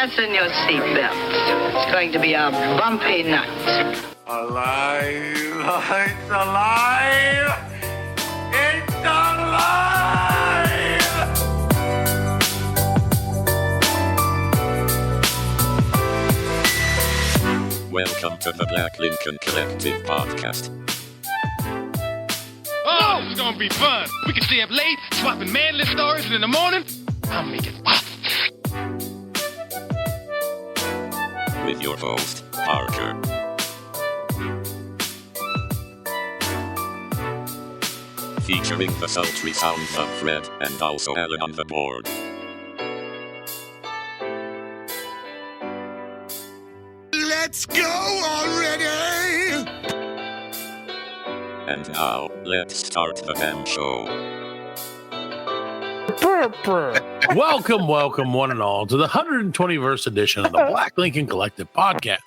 Fasten your seatbelts. It's going to be a bumpy night. Alive! It's alive! It's alive! Welcome to the Black Lincoln Collective podcast. Oh, this is gonna be fun. We can stay up late, swapping manly stories, and in the morning, I'll make it pop. With your host, Parker. Featuring the sultry sounds of Fred and also Alan on the board. Let's go already! And now, let's start the damn show. Welcome, one and all, to the 121st edition of the Black Lincoln Collective podcast.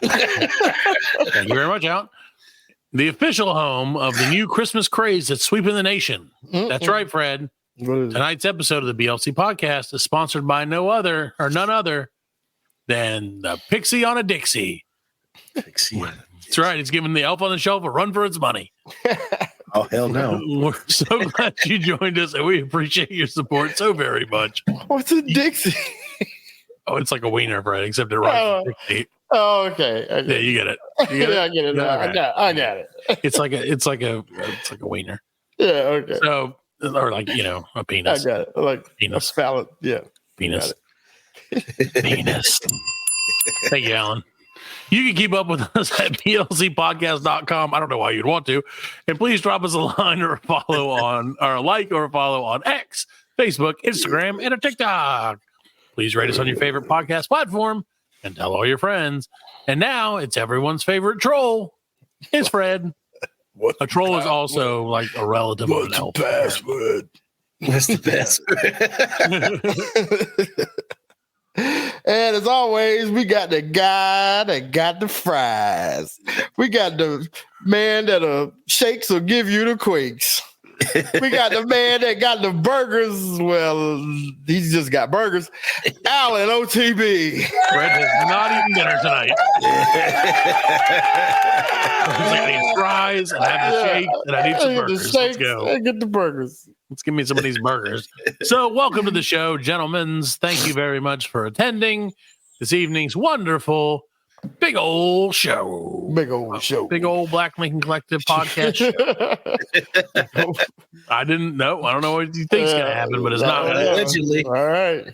Thank you very much, Alan. The official home of the new Christmas craze that's sweeping the nation. That's right, Fred. Tonight's episode of the BLC podcast is sponsored by none other than the Pixie on a Dixie. Pixie. That's right. It's giving the elf on the shelf a run for its money. Oh, hell no. We're so glad you joined us, and we appreciate your support so very much. What's a Dixie? Oh, it's like a wiener, Fred, except it rides a Dixie. Oh, okay. Yeah, you get it. I get it. I got it. It's like a wiener. Yeah, okay. So, or like, a penis. I got it. Like penis. A salad. Yeah. Penis. Penis. Thank you, Alan. You can keep up with us at blcpodcast.com. I don't know why you'd want to. And please drop us a line or a follow on, or a like or a follow on X, Facebook, Instagram, and a TikTok. Please rate us on your favorite podcast platform and tell all your friends. And now it's everyone's favorite troll. It's Fred. A troll is also like a relative of an elf. Password? What's the password? And as always, we got the guy that got the fries. We got the man that shakes will give you the quakes. We got the man that got the burgers. Well, he's just got burgers. Alan OTB. Fred has not eaten dinner tonight. I need fries, and I have the shake, and I need some burgers. Let's go. I get the burgers. Let's give me some of these burgers. So welcome to the show, gentlemen. Thank you very much for attending this evening's wonderful big old show. Big old show. Big old Black Lincoln Collective podcast show. I don't know what you think's going to happen, but it's not going to happen. Allegedly. All right.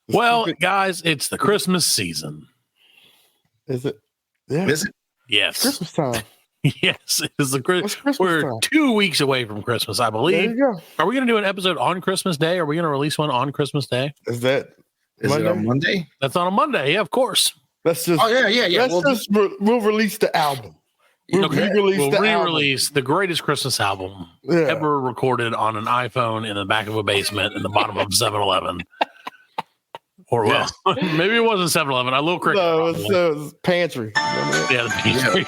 Well, guys, it's the Christmas season. Is it? Yeah. Is it? Yes. Christmas time. Yes, it is the Christmas We're time? 2 weeks away from Christmas, I believe. There you go. Are we going to do an episode on Christmas Day? Are we going to release one on Christmas Day? Is that Is Monday? it on Monday? That's on a Monday. Yeah, of course. Let's just. Oh, yeah. We'll release the album. We'll Okay. re-release We'll the re-release the greatest Christmas album ever recorded on an iPhone in the back of a basement in the bottom of 7-Eleven. Or well, maybe it wasn't 7-Eleven. I little cricket. No, it was pantry. Yeah, the pantry.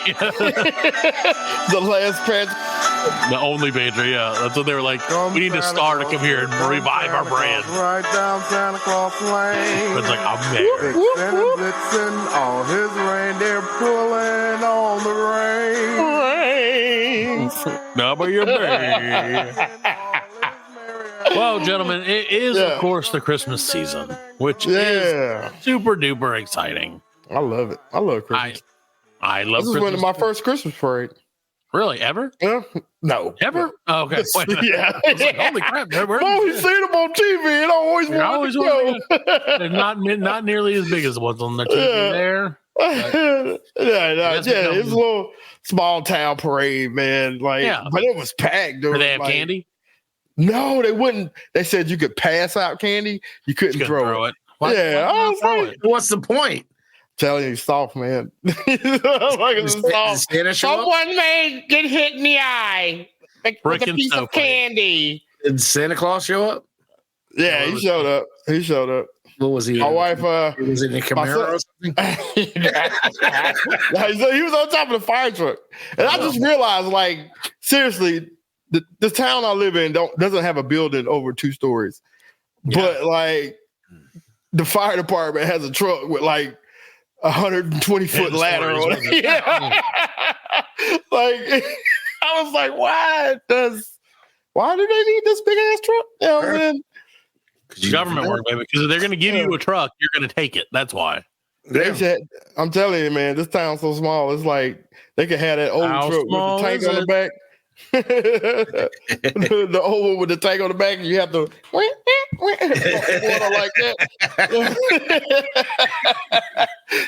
The last pantry. The only pantry. Yeah, that's what they were like. We need a star to come here and revive our brand. Right down Santa Claus Lane. It's like I'm there. Big Santa blitzing, all his reindeer pulling on the reins. Number your brain. Well, gentlemen, it is, of course, the Christmas season, which is super duper exciting. I love it. I love Christmas. I love This is Christmas. one of my first Christmas parade. Really? Ever? Yeah. No. Ever? Oh, okay. Wait, Yeah. I was like, holy crap. I've always seen them on TV and I always wanted to go. They're not nearly as big as the ones on the TV there. It's a little small town parade, man. But it was packed. Do they have candy? No, they wouldn't. They said you could pass out candy. You couldn't throw it. Why I was like, what's the point? Telling you, soft, man. Someone may get hit in the eye with a piece of candy. Did Santa Claus show up? Yeah, he showed up. What was he? My wife, was it in a Camaro or something? He was on top of the fire truck. And I just realized, seriously, the town I live in doesn't have a building over 2 stories. Yeah. But the fire department has a truck with like 120-foot ladder on it. Yeah. Like, I was like, why do they need this big ass truck? You know what I'm saying? Government work, baby. Because if they're going to give you a truck, you're going to take it. That's why. I'm telling you, man, this town's so small. It's like they could have that old How truck with the tank on the back. The old one with the tank on the back, and you have to like that.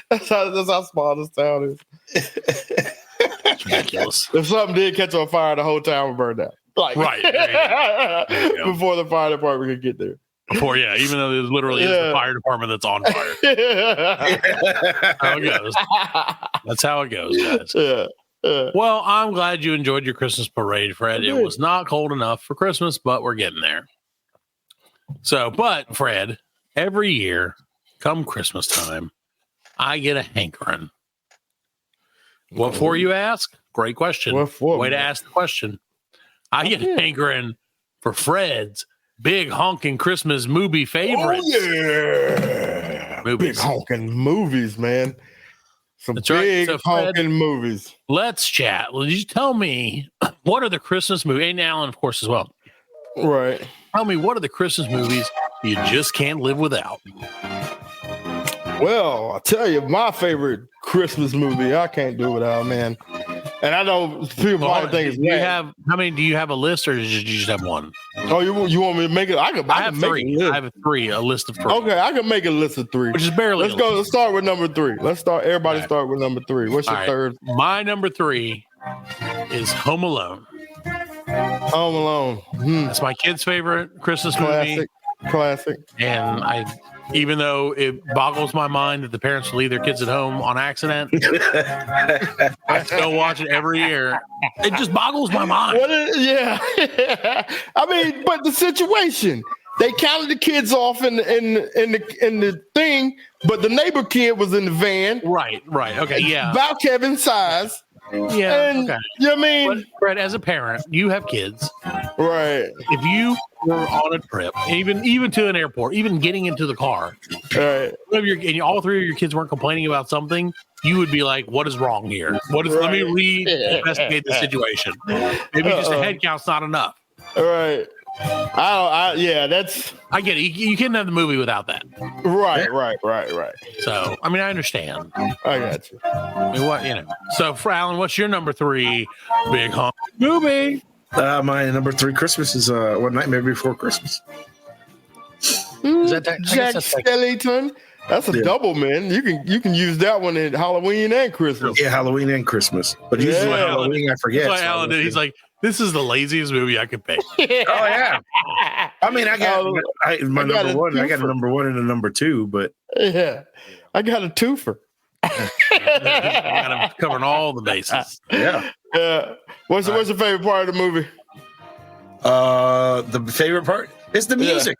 That's how small this town is. It's ridiculous. If something did catch on fire, the whole town would burn down. Like, Right. There you go. Before the fire department could get there. Before, yeah, even though it literally is the fire department that's on fire. That's how it goes. That's how it goes, guys. Yeah. Well, I'm glad you enjoyed your Christmas parade, Fred. It was not cold enough for Christmas, but we're getting there. So, but Fred, every year, come Christmas time, I get a hankering. What for, you ask? Great question. What for, Way to man? ask the question. I get a hankering for Fred's big honking Christmas movie favorites. Oh, yeah. Movies. Big honking movies, man. Some That's right. big So, Fred, honking movies. Let's chat. Will you tell me what are the Christmas movies? And Alan, of course, as well. Right. Tell me what are the Christmas movies you just can't live without? Well, I'll tell you, my favorite Christmas movie I can't do without, man. And I know people Well, probably think it's do you bad. have how many? Do you have a list, or did you just have one? Oh, you want me to make it? I I can have make three. a list. I have a list of three. Okay, I can make a list of three. Which is barely. Let's go. Let's start with number three. Let's start. Everybody All right. start with number three. What's your All right. third? My number three is Home Alone. Home Alone. That's my kid's favorite Christmas movie, Classic. and even though it boggles my mind that the parents leave their kids at home on accident, I still watch it every year. It just boggles my mind. Yeah. I mean, but the situation. They counted the kids off in the thing, but the neighbor kid was in the van. Right. Okay. Yeah. About Kevin's size. Yeah. And Okay. you know what I But mean? Fred, as a parent, you have kids. Right. If you were on a trip, even to an airport, even getting into the car, Right. and all three of your kids weren't complaining about something, you would be like, "What is wrong here? Let me re-investigate the situation. Maybe just a head count's not enough." Right. Yeah, that's I get it. You can't have the movie without that. right. So, I mean, I understand. I got you. I mean, So, for Alan, what's your number three big honk movie? My number three Christmas is One Nightmare Before Christmas. Is that I guess Jack that's like- Skellington. That's a double, man. You can use that one at Halloween and Christmas. Yeah, Halloween and Christmas. But usually Yeah. Halloween I forget. That's why so Alan did. He's like, "This is the laziest movie I could pick." oh yeah. I mean, I got my I got number a one. I got a twofer. number one and a number two, but Yeah. I got a twofer. Kind of covering all the bases. yeah. Yeah. What's your favorite part of the movie? The favorite part is the music.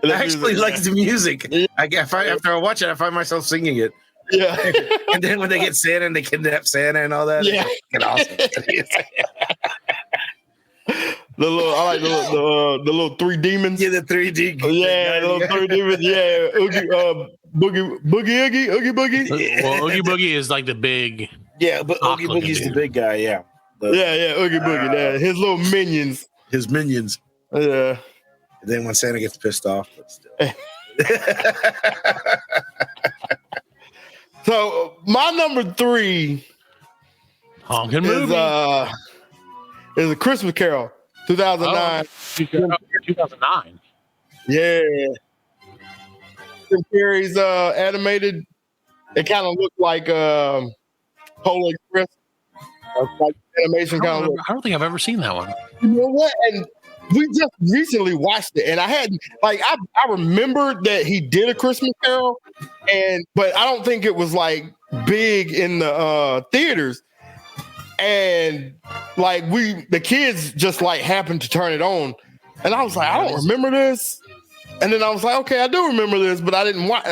I actually like the music. After I watch it, I find myself singing it. Yeah. And then when they get Santa and they kidnap Santa and all that, Yeah. it's awesome. I like the little three demons. Yeah, the 3D. Yeah, the little three demons. Yeah, Boogie Boogie. Well, Oogie Boogie is like the big. Yeah, but Oogie Awkward Boogie's the dude. big guy. Yeah. Yeah, Oogie Boogie. Yeah, his little minions. His minions. Yeah. And then when Santa gets pissed off, but still. So my number three Honking is movie. is A Christmas Carol, 2009. 2009. Yeah. Jim Carrey's animated. It kind of looked like Polar Express. Like animation kind of. I don't think I've ever seen that one. You know what? And we just recently watched it, and I hadn't I remembered that he did A Christmas Carol, but I don't think it was like big in the theaters. And like the kids just like happened to turn it on, and I was like, I don't remember this. And then I was like, okay, I do remember this, but I didn't watch.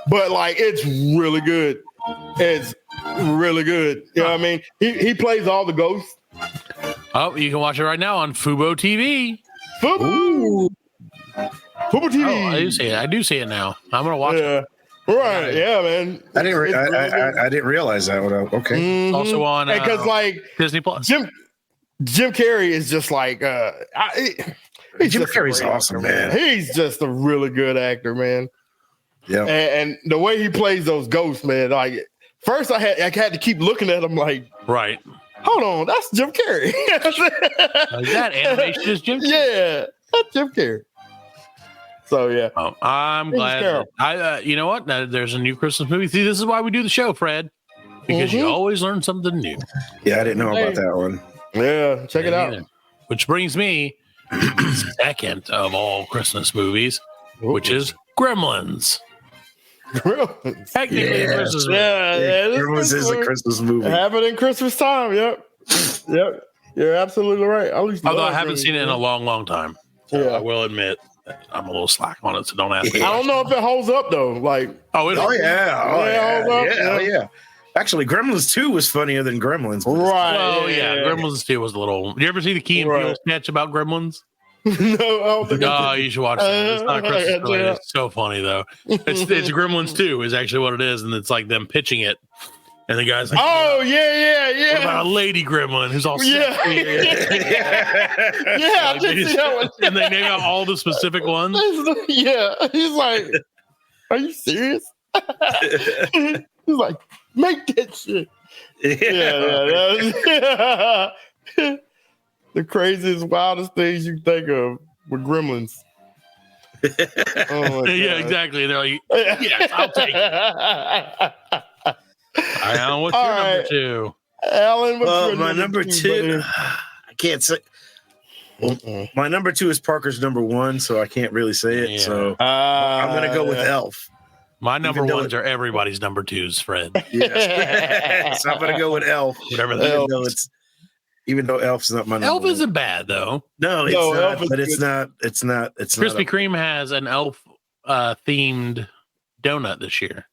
But like, it's really good. It's really good. You know what I mean? He plays all the ghosts. Oh, you can watch it right now on Fubo TV. Fubo. Fubo TV. Oh, I do see it. I do see it now. I'm gonna watch it. Right, yeah, man. I didn't. It's really good. I didn't realize that. Okay. It's also on because like Disney Plus. Jim Carrey is just like he's Jim just a Carrey's great awesome, actor, man. He's just a really good actor, man. Yeah. And the way he plays those ghosts, man. Like first, I had to keep looking at him like, Right. hold on, that's Jim Carrey. Like that animation is Jim Carrey. Yeah, that's Jim Carrey. So yeah, Oh, I'm glad. You know what? There's a new Christmas movie. See, this is why we do the show, Fred, because you always learn something new. Yeah, I didn't know about that one. yeah, check it out. Which brings me to the second of all Christmas movies, which is Gremlins. Technically, a Christmas movie. Gremlins is a Christmas movie. Have it in Christmas time. Yep. You're absolutely right. Although I haven't seen it in a long, long time. So Yeah. I will admit that I'm a little slack on it, so don't ask me. I don't know if it holds up though. Like, Oh, Oh yeah. hold up. Yeah. Actually, Gremlins 2 was funnier than Gremlins. right? Well, yeah, Gremlins 2 was a little. You ever see the Key and Peele sketch about Gremlins? no, I don't think Oh, you should watch that. It's not Christmas related. yeah. It's so funny though. It's Gremlins 2 is actually what it is, and it's like them pitching it, and the guy's like, Oh yeah. "What about a lady gremlin who's all Yeah. sexy?" Yeah, I did see that one. And they name out all the specific ones. Yeah, he's like, "Are you serious?" He's like, "Make that shit." Yeah. The craziest, wildest things you think of with gremlins. Oh my Yeah, God. exactly. They're like, "Yes, I'll take it." Alan, what's your All number right. 2? Alan, what's Well, your my number 2. buddy? I can't say. Well, my number 2 is Parker's number 1, so I can't really say it. Yeah. So I'm gonna go with Elf. My number Even though ones are everybody's number 2s, Fred. Yes. So I'm gonna go with Elf. Whatever Even that even though Elf's not my number Elf 1. isn't bad though. No, it's No, not. Elf is But it's good. not. It's not. It's Krispy not. Kreme has an elf themed donut this year.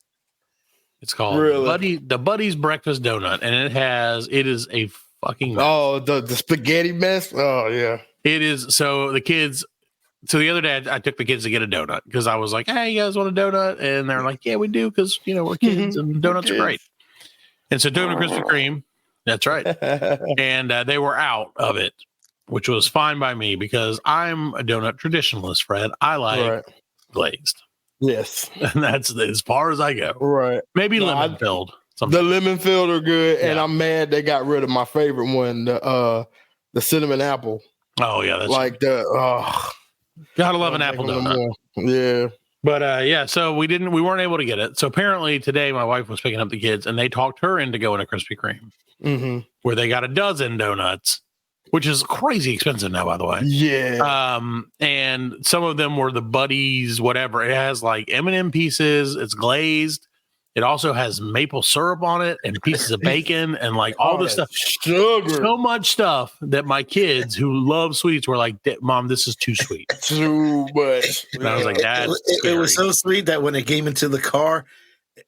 It's called Really? the Buddy's Breakfast Donut, and it is a fucking mess. Oh, the spaghetti mess. Oh yeah. It is. So the other day I took the kids to get a donut because I was like, "Hey, you guys want a donut?" And they're like, "Yeah, we do," because we're kids and donuts are great. And so took them to Krispy Kreme. That's right. And they were out of it, which was fine by me because I'm a donut traditionalist, Fred. I like Right. glazed, Yes. and that's as far as I go. Right. Maybe No, lemon filled. The lemon filled are good, and Yeah. I'm mad they got rid of my favorite one, the cinnamon apple. Oh yeah, that's Like the gotta love an apple donut. Yeah. But yeah, so we weren't able to get it. So apparently today my wife was picking up the kids, and they talked her into going to Krispy Kreme, Mm-hmm. where they got a dozen donuts, which is crazy expensive now, by the way. Yeah. And some of them were the Buddies, whatever. It has like M&M pieces. It's glazed. It also has maple syrup on it and pieces of bacon and like all this stuff. Sugar. So much stuff that my kids who love sweets were like, "Mom, this is too sweet." Too much. And I was like, "That's It was scary." so sweet that when it came into the car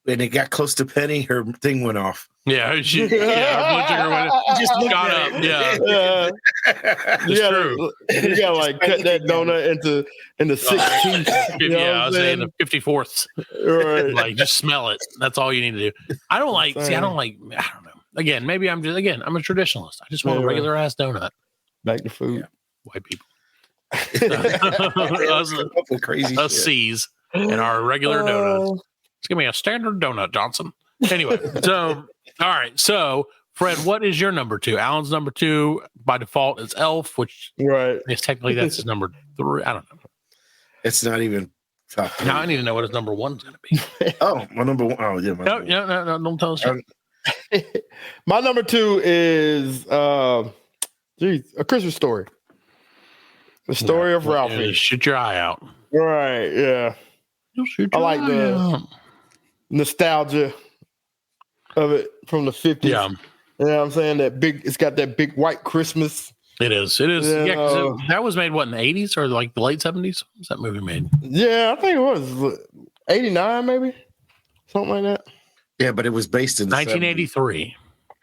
and it got close to Penny, her thing went off. Yeah, her blood sugar went Just looked got at up. it. Yeah, it's true. You gotta like cut that donut into 16. I was saying the 54th. Right. Like, just smell it. That's all you need to do. I don't like. I don't know. Again, maybe I'm a traditionalist. I just want a Yeah. regular ass donut. Back to food. White people, Crazy us shit. C's, and our regular donuts. Just give me a standard donut, Johnson. Anyway, so all right. So, Fred, what is your number 2? Alan's number 2 by default is Elf, which Right. is technically that's his number 3. I don't know. It's not even top 3. Now I need to know what his number 1 is going to be. Oh, my number 1. Oh, yeah. My No, number no, don't tell us. My number 2 is A Christmas Story. The story of Ralphie. Yeah, shoot your eye out. Right, yeah. I like the nostalgia of it from the 50s. Yeah, You know what I'm saying? It's got that big white Christmas. it is. It is. Yeah, Yeah, 'cause that was made what in the 80s or like the late 70s? When was that movie made? Yeah, I think it was 89, maybe. Something like that. Yeah, but it was based in the 1983.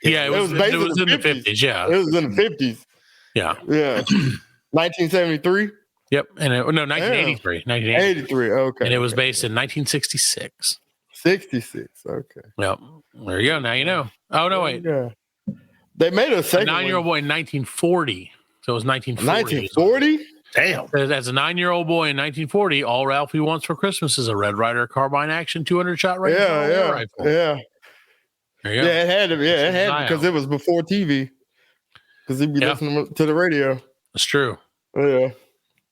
Yeah, it was based in the 50s. Yeah, It was in the 50s. yeah. Yeah. 1973. Yep. And 1983. 1983. 83. Okay. And it was based in 1966. 66. Okay. Yep. There you go. Now you know. Oh, no, wait. Yeah. They made a second 9-year-old boy in 1940. So it was 1940. 1940? Damn. As a 9-year-old boy in 1940, all Ralphie wants for Christmas is a Red Ryder carbine action 200-shot range rifle. Yeah. There you go. Yeah, it had to be. Yeah, it had to because it was before TV. Because he'd be listening to the radio. That's true. Yeah.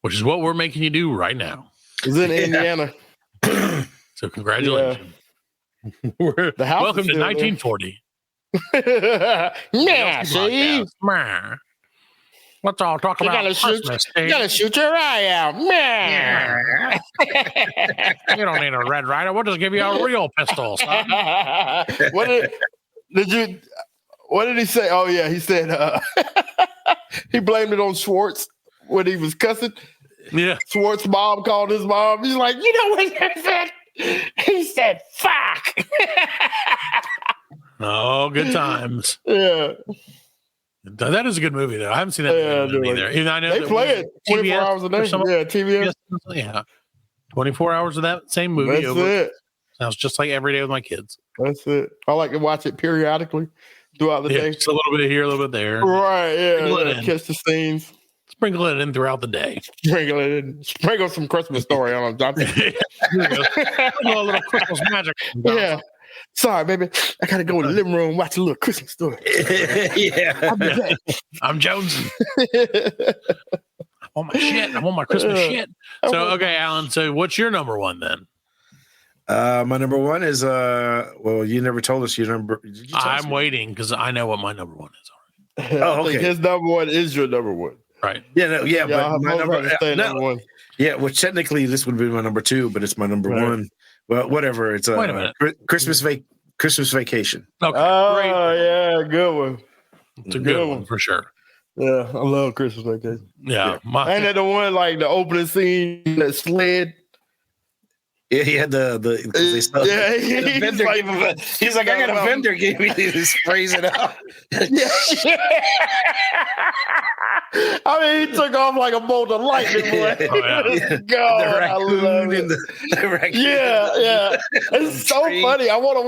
Which is what we're making you do right now. It's in Indiana. So congratulations. Welcome to 1940. Yeah, see? Let's all talk about Christmas. You gotta shoot your eye out. You don't need a Red Ryder. We'll just give you a real pistol. What did he say? Oh yeah, he said he blamed it on Schwartz when he was cussing. Yeah, Schwartz's mom called his mom. He's like, you know what he said? He said, "Fuck." Oh, good times. Yeah. That is a good movie, though. I haven't seen that movie either. Even I know they play it 24 hours a day. Yeah, TBS. Yeah. 24 hours of that same movie. That's it. Sounds just like every day with my kids. That's it. I like to watch it periodically throughout the day. Just a little bit here, a little bit there. Right, yeah. Catch the scenes. Sprinkle it in throughout the day. Sprinkle it in. Sprinkle some Christmas story on them, Johnson. A little Christmas magic. Yeah. Sorry, baby. I gotta go in the living room and watch a little Christmas story. Yeah. I'm jonesing. I want my shit. I want my Christmas shit. So, okay, Alan. So, what's your number one then? My number one is well, you never told us your number. Did you tell us I'm waiting because I know what my number one is already. I think his number one is your number one. Right. Yeah, but my number one. Yeah, well, technically this would be my number two, but it's my number one. Well, whatever. It's Wait a minute. Christmas Vacation. Okay. Oh, great. yeah, good one. It's a good one for sure. Yeah, I love Christmas Vacation. Yeah. Ain't that the one like the opening scene that sled? Yeah, he had the vendor like, gave him he's like, I got a vendor gave me this, phrase it out. I mean, he took off like a bolt of lightning, boy. God, I love it. Yeah. It's so funny. I want to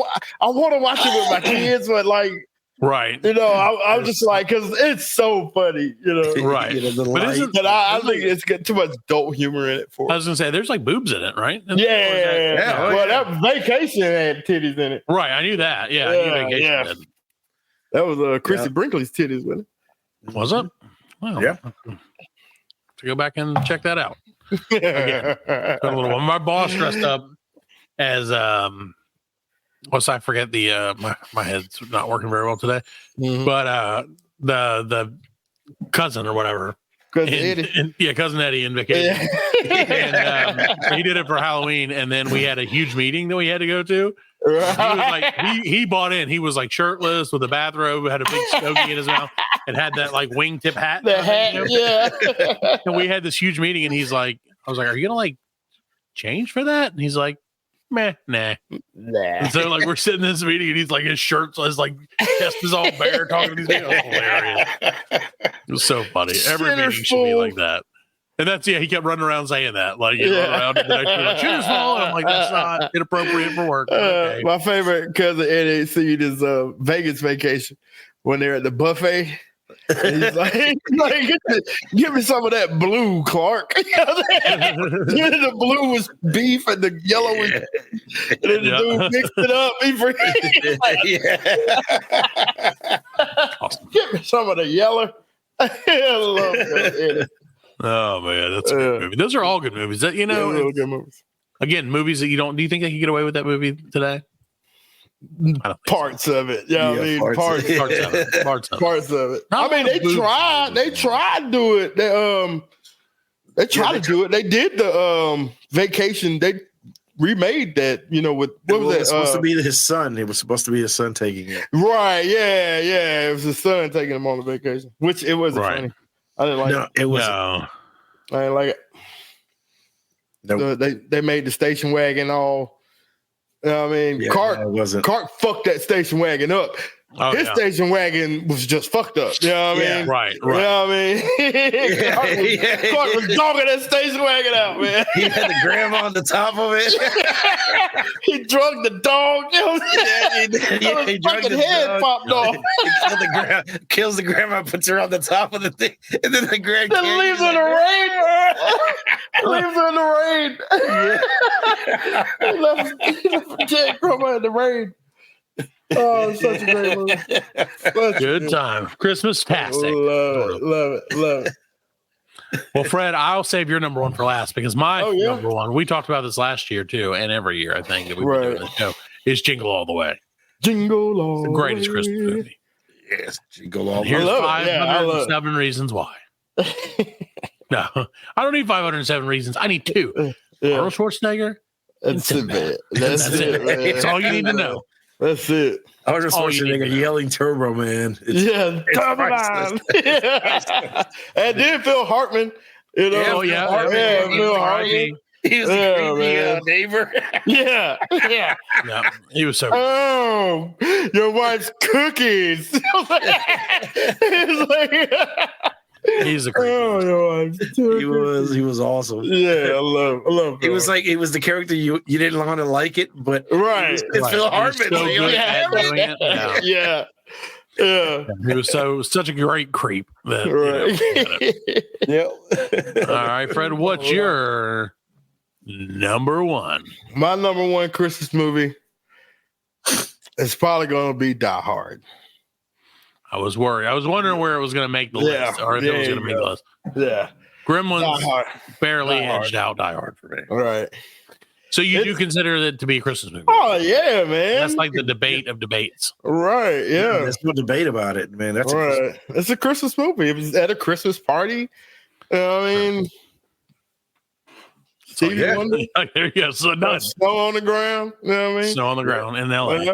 watch it with my kids, but like, right. You know, I'm just like, because it's so funny, you know. Right. But I think it's got too much adult humor in it for I was going to say, there's like boobs in it, right? Yeah. Well, that Vacation had titties in it. Right. I knew that. Yeah. I knew Vacation did. That was Chrissy Brinkley's titties, wasn't it? Was it? Well, yeah. To go back and check that out. Again, a little one. My boss dressed up as I forget the my head's not working very well today. Mm-hmm. But the cousin or whatever. Cousin Eddie. Cousin Eddie in Vacation. And he did it for Halloween, and then we had a huge meeting that we had to go to. He was like he bought in. He was like shirtless with a bathrobe, had a big stogie in his mouth, and had that like wingtip hat. The hat, yeah. And we had this huge meeting, and he's like, I was like, "Are you gonna like change for that?" And he's like, "Nah." And so like we're sitting in this meeting, and he's like his shirtless, like chest is all bare, talking to these people. It was hilarious. It was so funny. Every meeting should be like that. And that's he kept running around saying that. Like you run around and like, shoes fall. And I'm like, that's not inappropriate for work. Okay. My favorite cousin Eddie scene is Vegas Vacation when they're at the buffet. And he's like, give me some of that blue, Clark. The blue was beef and the yellow was, and then the dude mixed it up. Awesome. Give me some of the yellow. I love that, Eddie. Oh man, that's a good movie. Those are all good movies. That really good movies. Again, movies that you don't. Do you think they could get away with that movie today? Parts of it. Yeah, I mean, parts of it. Parts of it. I mean, they tried to do it. They tried to do it. They did the Vacation. They remade that, you know, with what was that? It was supposed to be his son. It was supposed to be his son taking it. Right, yeah. It was his son taking him on the vacation. Which it wasn't funny. I didn't like it. It was I didn't like it. No. They made the station wagon all. You know what I mean, Clark fucked that station wagon up. Oh, his yeah. station wagon was just fucked up. You know what I mean? Right. You know what I mean? Clark was dogging that station wagon out, man. He had the grandma on the top of it. He drugged the dog. You know what I'm saying? He His drugged fucking the head dog. popped off. He kills the grandma, puts her on the top of the thing, and then the grand Then leaves her in the rain. Leaves her in the rain. He left the dead grandma in the rain. Oh, it's such a great movie. Good time. Christmas-tastic. Love it. Well, Fred, I'll save your number one for last because my Oh, yeah? number one, we talked about this last year too, and every year I think that we've been doing this show, is Jingle All the Way. Jingle all The greatest Christmas movie. Yes, Jingle All And here's love it. Yeah, I love it. 507 reasons why. No, I don't need 507 reasons. I need 2. Yeah, Arnold Schwarzenegger. that's it, man. That's That's it. man. That's all you need to know. That's it. I was just Oh, you watching need a to know. yelling Turbo Man. Yeah, Turbo Man. And then Phil Hartman. You know, Oh, yeah. Yeah, Phil Hartman. He was Yeah, a creepy man. neighbor. Yeah. Yeah, he was so. Oh, your wife's cookies. It's like, He's a creep. oh, your wife's cookies. He was awesome. Yeah, I love It was like it was the character you didn't want to like it, but right. it's Right. Phil He was Hartman. so So you're good like, at doing it. Yeah. Yeah. He was such a great creep. That, you know, Right. Yep. all right, Fred, what's your number one? My number one Christmas movie is probably going to be Die Hard. I was worried. I was wondering where it was going to make the Yeah. list, or if it was There going to you make the go. list. Yeah. Gremlins Die Hard. barely Die Hard. edged out Die Hard for me. All right. So you do It's- consider it to be a Christmas movie? Oh, yeah, man. That's like the debate of debates. Right. Yeah. There's no debate about it, man. That's Right. It's a Christmas movie. It was at a Christmas party. You know what I mean? Stevie yeah. Wonder. Yeah, so none. Snow on the ground. You know what I mean? Snow on the ground in LA. Yeah.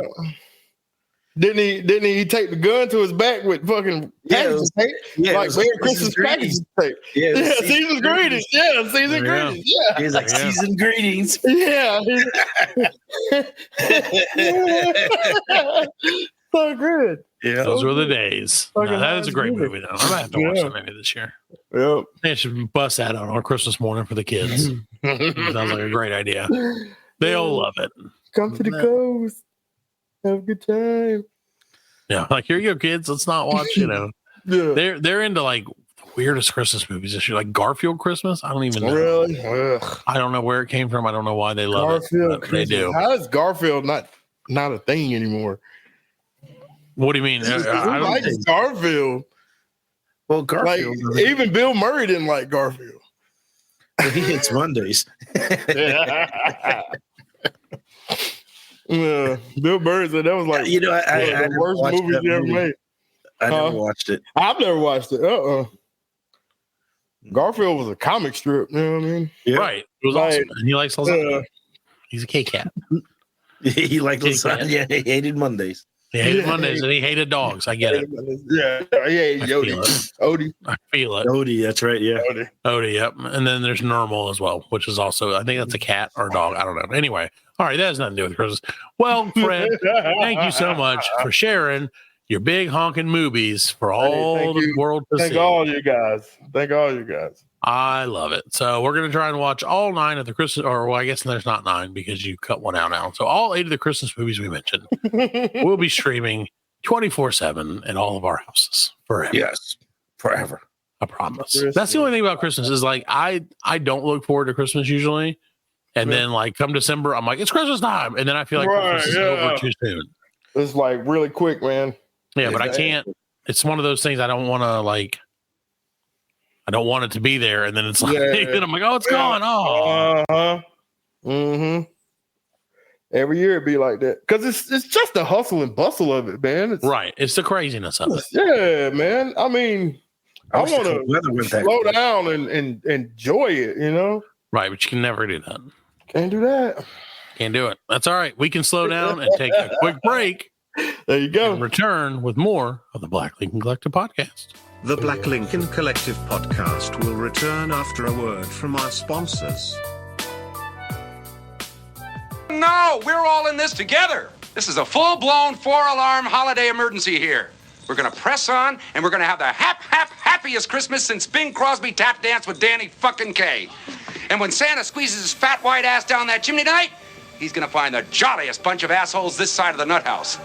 Didn't he take the gun to his back with fucking packaging tape? yeah, it Like was Merry like Christmas Christmas packaging tape. Yeah, Yeah, season's greetings. Yeah, season Yeah. greetings. Yeah. He's like Yeah. season greetings. Yeah. So good. Yeah. Those were the days. No, Fucking that is a great movie. movie, though. I'm gonna have to watch Yeah. that maybe this year. Yep. They should bust that out on Christmas morning for the kids. Sounds like a great idea. They all love it. Come to the coast. Have a good time. Yeah, like here you go, kids. Let's not watch. Yeah. They're into like the weirdest Christmas movies this year, like Garfield Christmas. I don't even know. Really? Ugh. I don't know where it came from. I don't know why they love Garfield it. But they do. How is Garfield not a thing anymore? What do you mean? Who I don't likes think. Garfield? Well, Like Garfield, even Bill Murray didn't like Garfield. he hits Mondays. Yeah, Bill Murray said that was like You know, one I of the never worst watched movies that you ever movie. made. I Huh? never watched it. I've never watched it. Garfield was a comic strip. You know what I mean? Yeah. Right. It was Like, awesome. And he likes lasagna. Uh, He's a K-cat. He liked Big lasagna. He hated Mondays. He hated Yeah. Mondays and he hated dogs. I get it. Yeah, I feel Yodi. it. Odie. I feel it. Odie, that's right. Yeah. Odie. Odie, yep. And then there's Normal as well, which is also, I think that's a cat or a dog. I don't know. Anyway, all right, that has nothing to do with Christmas. Well, Fred, thank you so much for sharing your big honking movies for all thank the you. world to Thank see. all you guys. Thank all you guys. I love it. So we're going to try and watch all 9 of the Christmas, or well, I guess there's not 9 because you cut one out now. So all 8 of the Christmas movies we mentioned will be streaming 24/7 in all of our houses forever. Yes. Forever. I promise. Christmas. That's the only thing about Christmas is like I don't look forward to Christmas usually, and then like come December, I'm like it's Christmas time, and then I feel like Right, Christmas is yeah. over too soon. It's like really quick, man. Yeah, but I can't. It's one of those things I don't want to like. I don't want it to be there, and then it's like, Yeah. and I'm like, oh, it's gone. Oh, Uh-huh. Mm-hmm. Every year it'd be like that. Because it's just the hustle and bustle of it, man. It's, right. It's the craziness of it. Yeah, man. I mean, I wish the want cold weather went to that slow quick. down and enjoy it, you know? Right, but you can never do that. Can't do that. Can't do it. That's all right. We can slow down and take a quick break There you and go. return with more of the Black Lincoln Collective podcast. The Black Lincoln Collective podcast will return after a word from our sponsors. No, we're all in this together. This is a full-blown 4-alarm holiday emergency here. We're gonna press on, and we're gonna have the happiest Christmas since Bing Crosby tap danced with Danny fucking Kaye. And when Santa squeezes his fat white ass down that chimney tonight, he's gonna find the jolliest bunch of assholes this side of the nut house.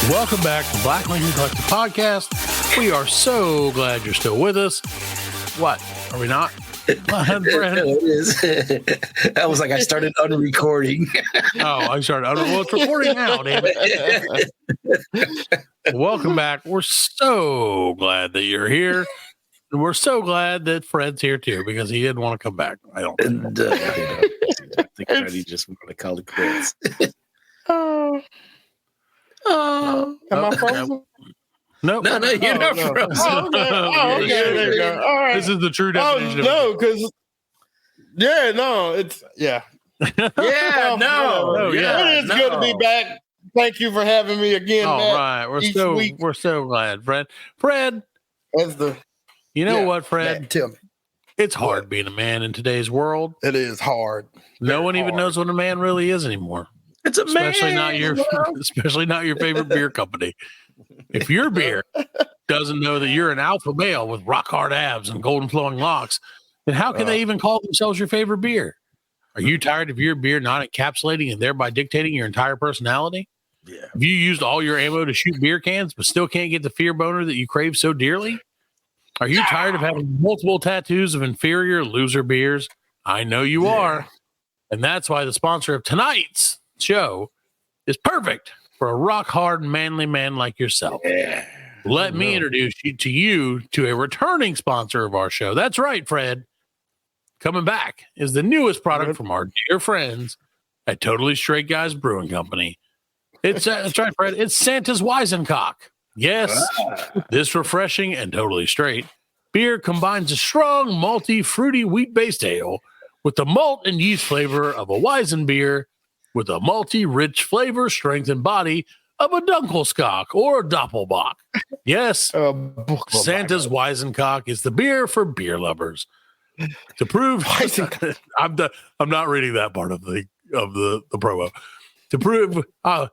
Welcome back to Black Lincoln Collective Podcast. We are so glad you're still with us. What? Are we not? It is. That was like I started unrecording. I started. Well, it's recording now, damn it. Welcome back. We're so glad that you're here. And we're so glad that Fred's here too, because he didn't want to come back. I don't think. I think Freddie just wanted to call it quits. Am I frozen? Nope. No, you're not frozen. Oh, okay. Oh, okay. There you go. All right. This is the true definition. No, because it's Yeah, no. It is good to be back. Thank you for having me again. All Matt, right, week. we're so glad, Fred. Fred, As the you know what, Fred? Matt, tell me. It's hard being a man in today's world. It is hard. No one even knows what a man really is anymore. It's a Especially man. not your favorite beer company. If your beer doesn't know that you're an alpha male with rock hard abs and golden flowing locks, then how can they even call themselves your favorite beer? Are you tired of your beer not encapsulating and thereby dictating your entire personality? Yeah. Have you used all your ammo to shoot beer cans but still can't get the fear boner that you crave so dearly? Are you tired of having multiple tattoos of inferior loser beers? I know you are. And that's why the sponsor of tonight's show is perfect for a rock hard manly man like yourself. Let me introduce you to a returning sponsor of our show. That's right, Fred. Coming back is the newest product from our dear friends at Totally Straight Guys Brewing Company. It's that's right, Fred. It's Santa's Weizencock. Yes, this refreshing and totally straight beer combines a strong, malty, fruity, wheat-based ale with the malt and yeast flavor of a Weizen beer with a malty, rich flavor, strength, and body of a Dunkelskock or a Doppelbock. Yes, Santa's Weizencock is the beer for beer lovers. To prove, I'm not reading that part of the promo. To prove,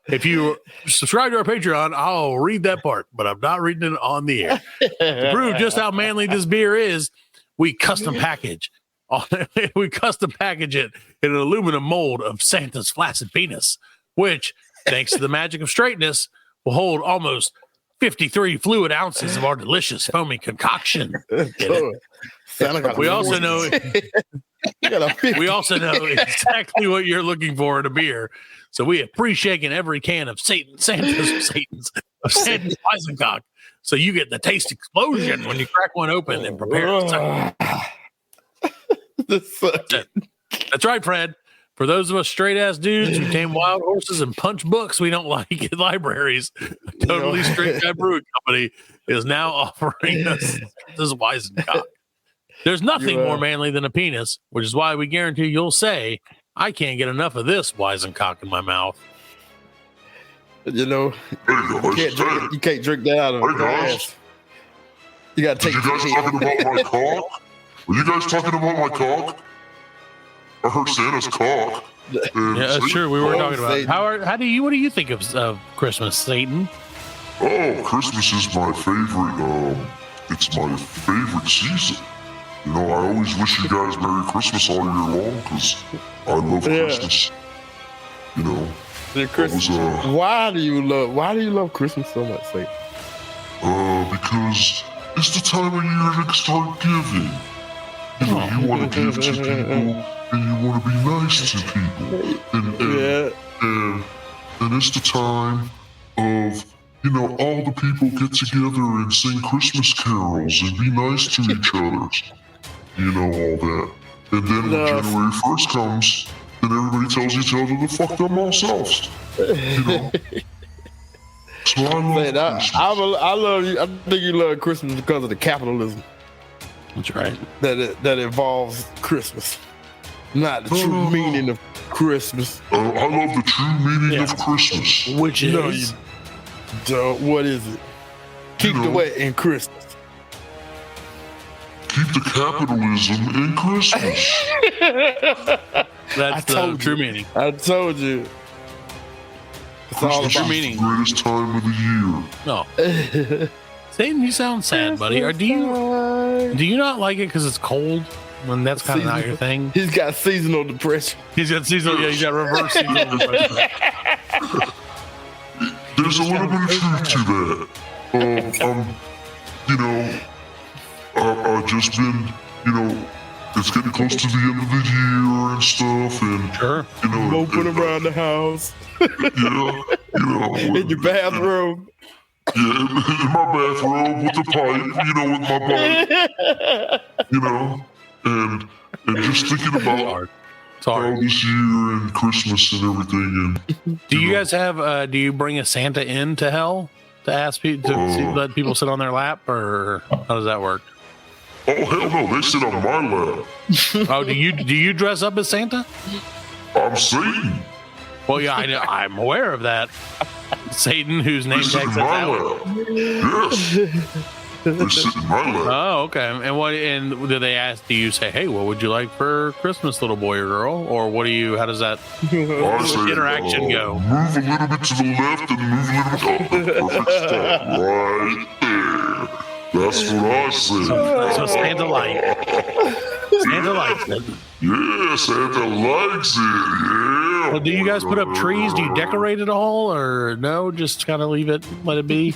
if you subscribe to our Patreon, I'll read that part, but I'm not reading it on the air. To prove just how manly this beer is, we custom package it in an aluminum mold of Santa's flaccid penis, which, thanks to the magic of straightness, will hold almost 53 fluid ounces of our delicious foamy concoction. We also know exactly what you're looking for in a beer. So we have pre-shaken every can of Santa's Weizencock, so you get the taste explosion when you crack one open and prepare to That's right, Fred. For those of us straight-ass dudes who tame wild horses and punch books we don't like in libraries, Totally Straight Guy Brewing Company is now offering us this Weizencock. There's nothing more manly than a penis, which is why we guarantee you'll say, I can't get enough of this Weizencock in my mouth. You can't drink that out of your ass. You got to take you guys talking about my cock? Were you guys talking about my cock? I heard Santa's cock. Yeah, that's true. We were talking about what do you think of Christmas, Satan? Oh, Christmas is my favorite. It's my favorite season. You know, I always wish you guys Merry Christmas all year long because I love Christmas. You know, why do you love Christmas so much, Satan? Because it's the time of year to start giving. You know, you want to give to people and you want to be nice to people. And it's the time of, you know, all the people get together and sing Christmas carols and be nice to each other. You know, all that. And then when January 1st comes, then everybody tells each other to fuck them ourselves. You know? So I love Man, Christmas. I love you. I think you love Christmas because of the capitalism That's right. that involves Christmas, not the true meaning of Christmas. I love the true meaning of Christmas. Which No, is you don't. What is it? Keep the wet in Christmas. Keep the capitalism in Christmas. that's the true meaning. I told you. It's all Christmas about is the greatest time of the year. No. Satan, you sound sad, buddy. Or do you not like it because it's cold? When that's kind of not your thing. He's got seasonal depression. He's got seasonal. Yeah, he's got reverse seasonal depression. There's a little bit of truth to that. You know, I've just been, you know, it's getting close to the end of the year and stuff, and sure, you know, moping around the house. Yeah, you know, in your bathroom. Yeah, in my bathrobe with the pipe, you know, with my pipe, you know, and just thinking about how this year and Christmas and everything. And do you guys have? Do you bring a Santa into hell to ask people to let people sit on their lap, or how does that work? Oh hell no, they sit on my lap. Oh, do you dress up as Santa? I'm Satan. Well, yeah, I'm aware of that. Satan, whose name sit tags in my out. lap. Yes. They sit in my lap. Oh, okay. And what? And do they ask? Do you say, "Hey, what would you like for Christmas, little boy or girl?" Or what do you? How does that interaction go? Move a little bit to the left and move a little bit. Perfect stop right there. That's what I say. So Santa likes. Santa likes it. Yeah, Santa likes it. Yeah. Well, do you guys put up trees? Do you decorate it all, or no? Just kind of leave it, let it be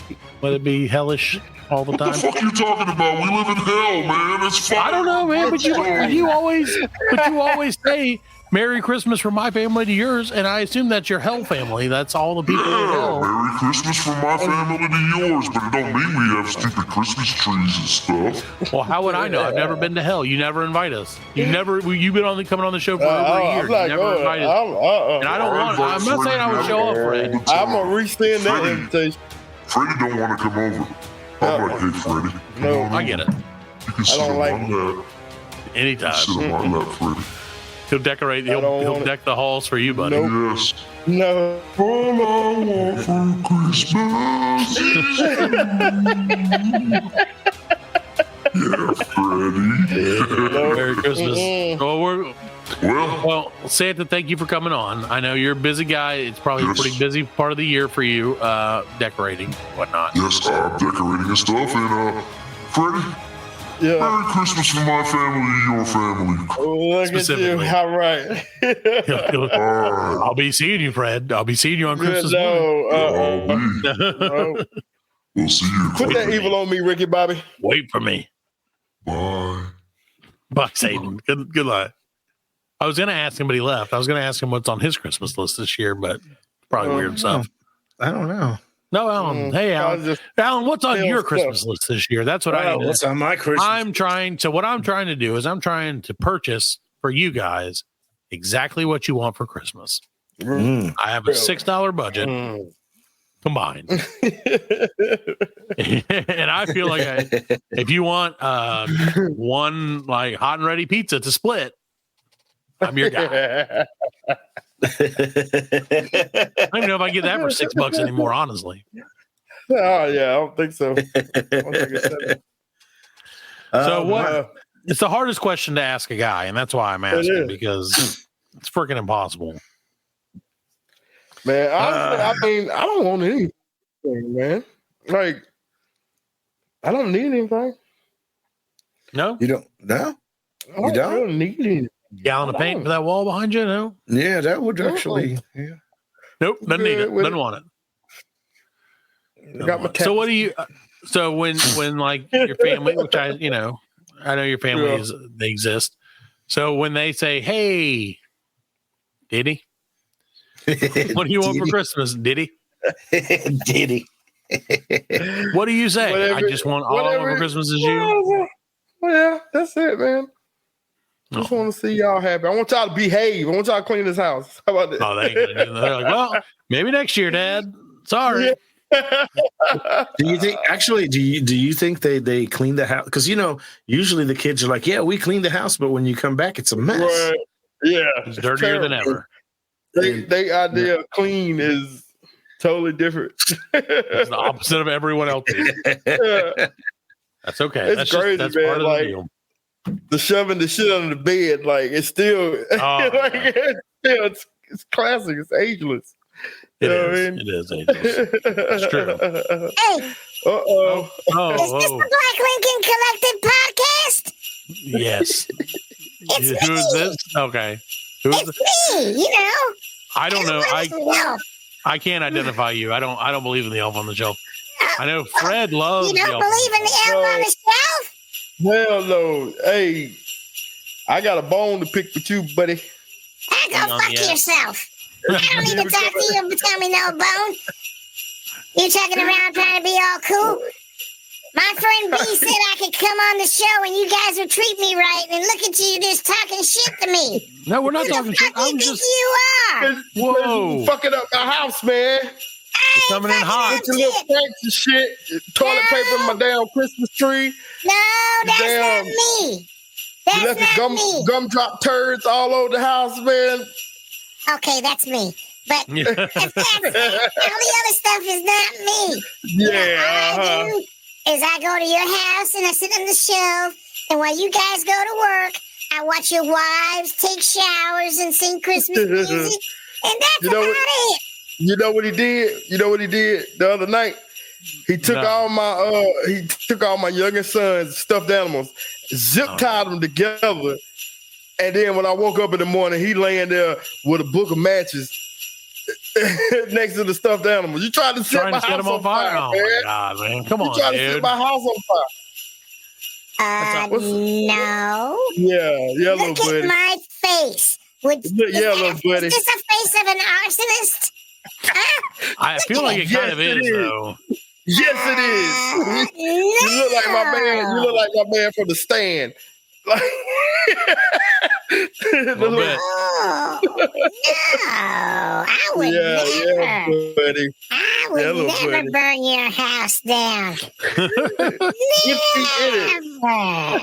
hellish all the time. What the fuck are you talking about? We live in hell, man. It's fine. I don't know, man. But you always say Merry Christmas from my family to yours, and I assume that's your hell family. That's all the people in hell. Merry Christmas from my family to yours, but it don't mean we have stupid Christmas trees and stuff. Well, how would I know? I've never been to hell. You never invite us. You've been coming on the show for over a year. You never invited us. And I don't want. I'm not saying I would show up, Fred. I'm gonna resend that invitation. Freddie don't want to come over. I'm like, hey, Freddie. No, I get it. You can sit on my lap. Anytime. Sit on my lap, Freddie. He'll decorate. He'll deck the halls for you, buddy. Nope. Yes. No. All I want for Christmas is yeah, Freddie. Merry Christmas. Well, Santa, thank you for coming on. I know you're a busy guy. It's probably a pretty busy part of the year for you, decorating, whatnot. Yes, I'm decorating and stuff. And Freddie, Merry Christmas from my family to your family. Look at you. All right. I'll be seeing you, Fred. I'll be seeing you on Christmas morning. No. We'll see you. Put that evil on me, Ricky Bobby. Wait for me. Bye. Bye, Satan. Good luck. I was going to ask him, but he left. I was going to ask him what's on his Christmas list this year, but probably weird stuff. I don't know. No, Alan. Hey, Alan. Alan, what's on your Christmas list this year? That's what I need. What's on my Christmas? What I'm trying to do is I'm trying to purchase for you guys exactly what you want for Christmas. I have a $6 budget combined. And I feel like if you want one like hot and ready pizza to split, I'm your guy. I don't even know if I get that for $6 anymore, honestly. Oh yeah, I don't think so. So what? It's the hardest question to ask a guy, and that's why I'm asking, because it's freaking impossible. Man, I mean, I don't want anything, man. Like, I don't need anything. No, you don't. No, you don't need anything. Gallon of paint for that wall behind you? No. Yeah, that would actually. Yeah. Nope, doesn't need it. Doesn't want it. Got my so what do you? So when like your family, which I know your family they exist. So when they say, "Hey, Diddy, what do you want for Christmas, Diddy?" Diddy. What do you say? I just want all I want for Christmas is you. Well, yeah, that's it, man. Just want to see y'all happy. I want y'all to behave. I want y'all to clean this house. How about that? Oh, they ain't gonna do that. They're like, well, maybe next year, Dad. Sorry. Yeah. Do you think actually? Do you think they clean the house? Because usually the kids are like, "Yeah, we cleaned the house," but when you come back, it's a mess. Right. Yeah, It's dirtier than ever. They idea of clean is totally different. It's the opposite of everyone else's. Yeah. That's okay. It's crazy, that's man. part of Like, the deal. The shoving the shit under the bed, like it's still, it's classic. It's ageless. It is ageless. It's true. Hey. Uh-oh. Is this the Black Lincoln Collective podcast? Yes. It's Who is this? Okay. Who's me, I don't know. No. I can't identify you. I don't believe in the elf on the shelf. I know Fred loves You the don't elf believe in the elf on the shelf? Hell no. Hey, I got a bone to pick with you, buddy. Go fuck yourself. I don't need to talk to you, but tell me no bone. You talking around trying to be all cool? My friend B said I could come on the show and you guys would treat me right, and look at you just talking shit to me. No, we're not Who talking the shit. fuck do you think you are? Whoa. Fucking up my house, man. It's coming in hot. With your little cracks and shit. Toilet paper in my damn Christmas tree. No, that's not me. You left the gumdrop turds all over the house, man. Okay, that's me. But all the other stuff is not me. Yeah. All I do is I go to your house and I sit on the shelf, and while you guys go to work, I watch your wives take showers and sing Christmas music, and that's about it. You know what he did? You know what he did the other night? He took all my youngest son's stuffed animals, zip-tied them together, and then when I woke up in the morning, he laying there with a book of matches next to the stuffed animals. You trying to set my house on fire, Oh man. my God, man. Come on, You trying to dude. set my house on fire. No. Yeah, little Look buddy. at my face. Little buddy. Is this a face of an arsonist? I feel like it kind of is, though. Yes, it is. You look like my man. You look like my man from The Stand. Like, little bit. No, I would never. Yeah, buddy. I would never burn your house down. Never. No.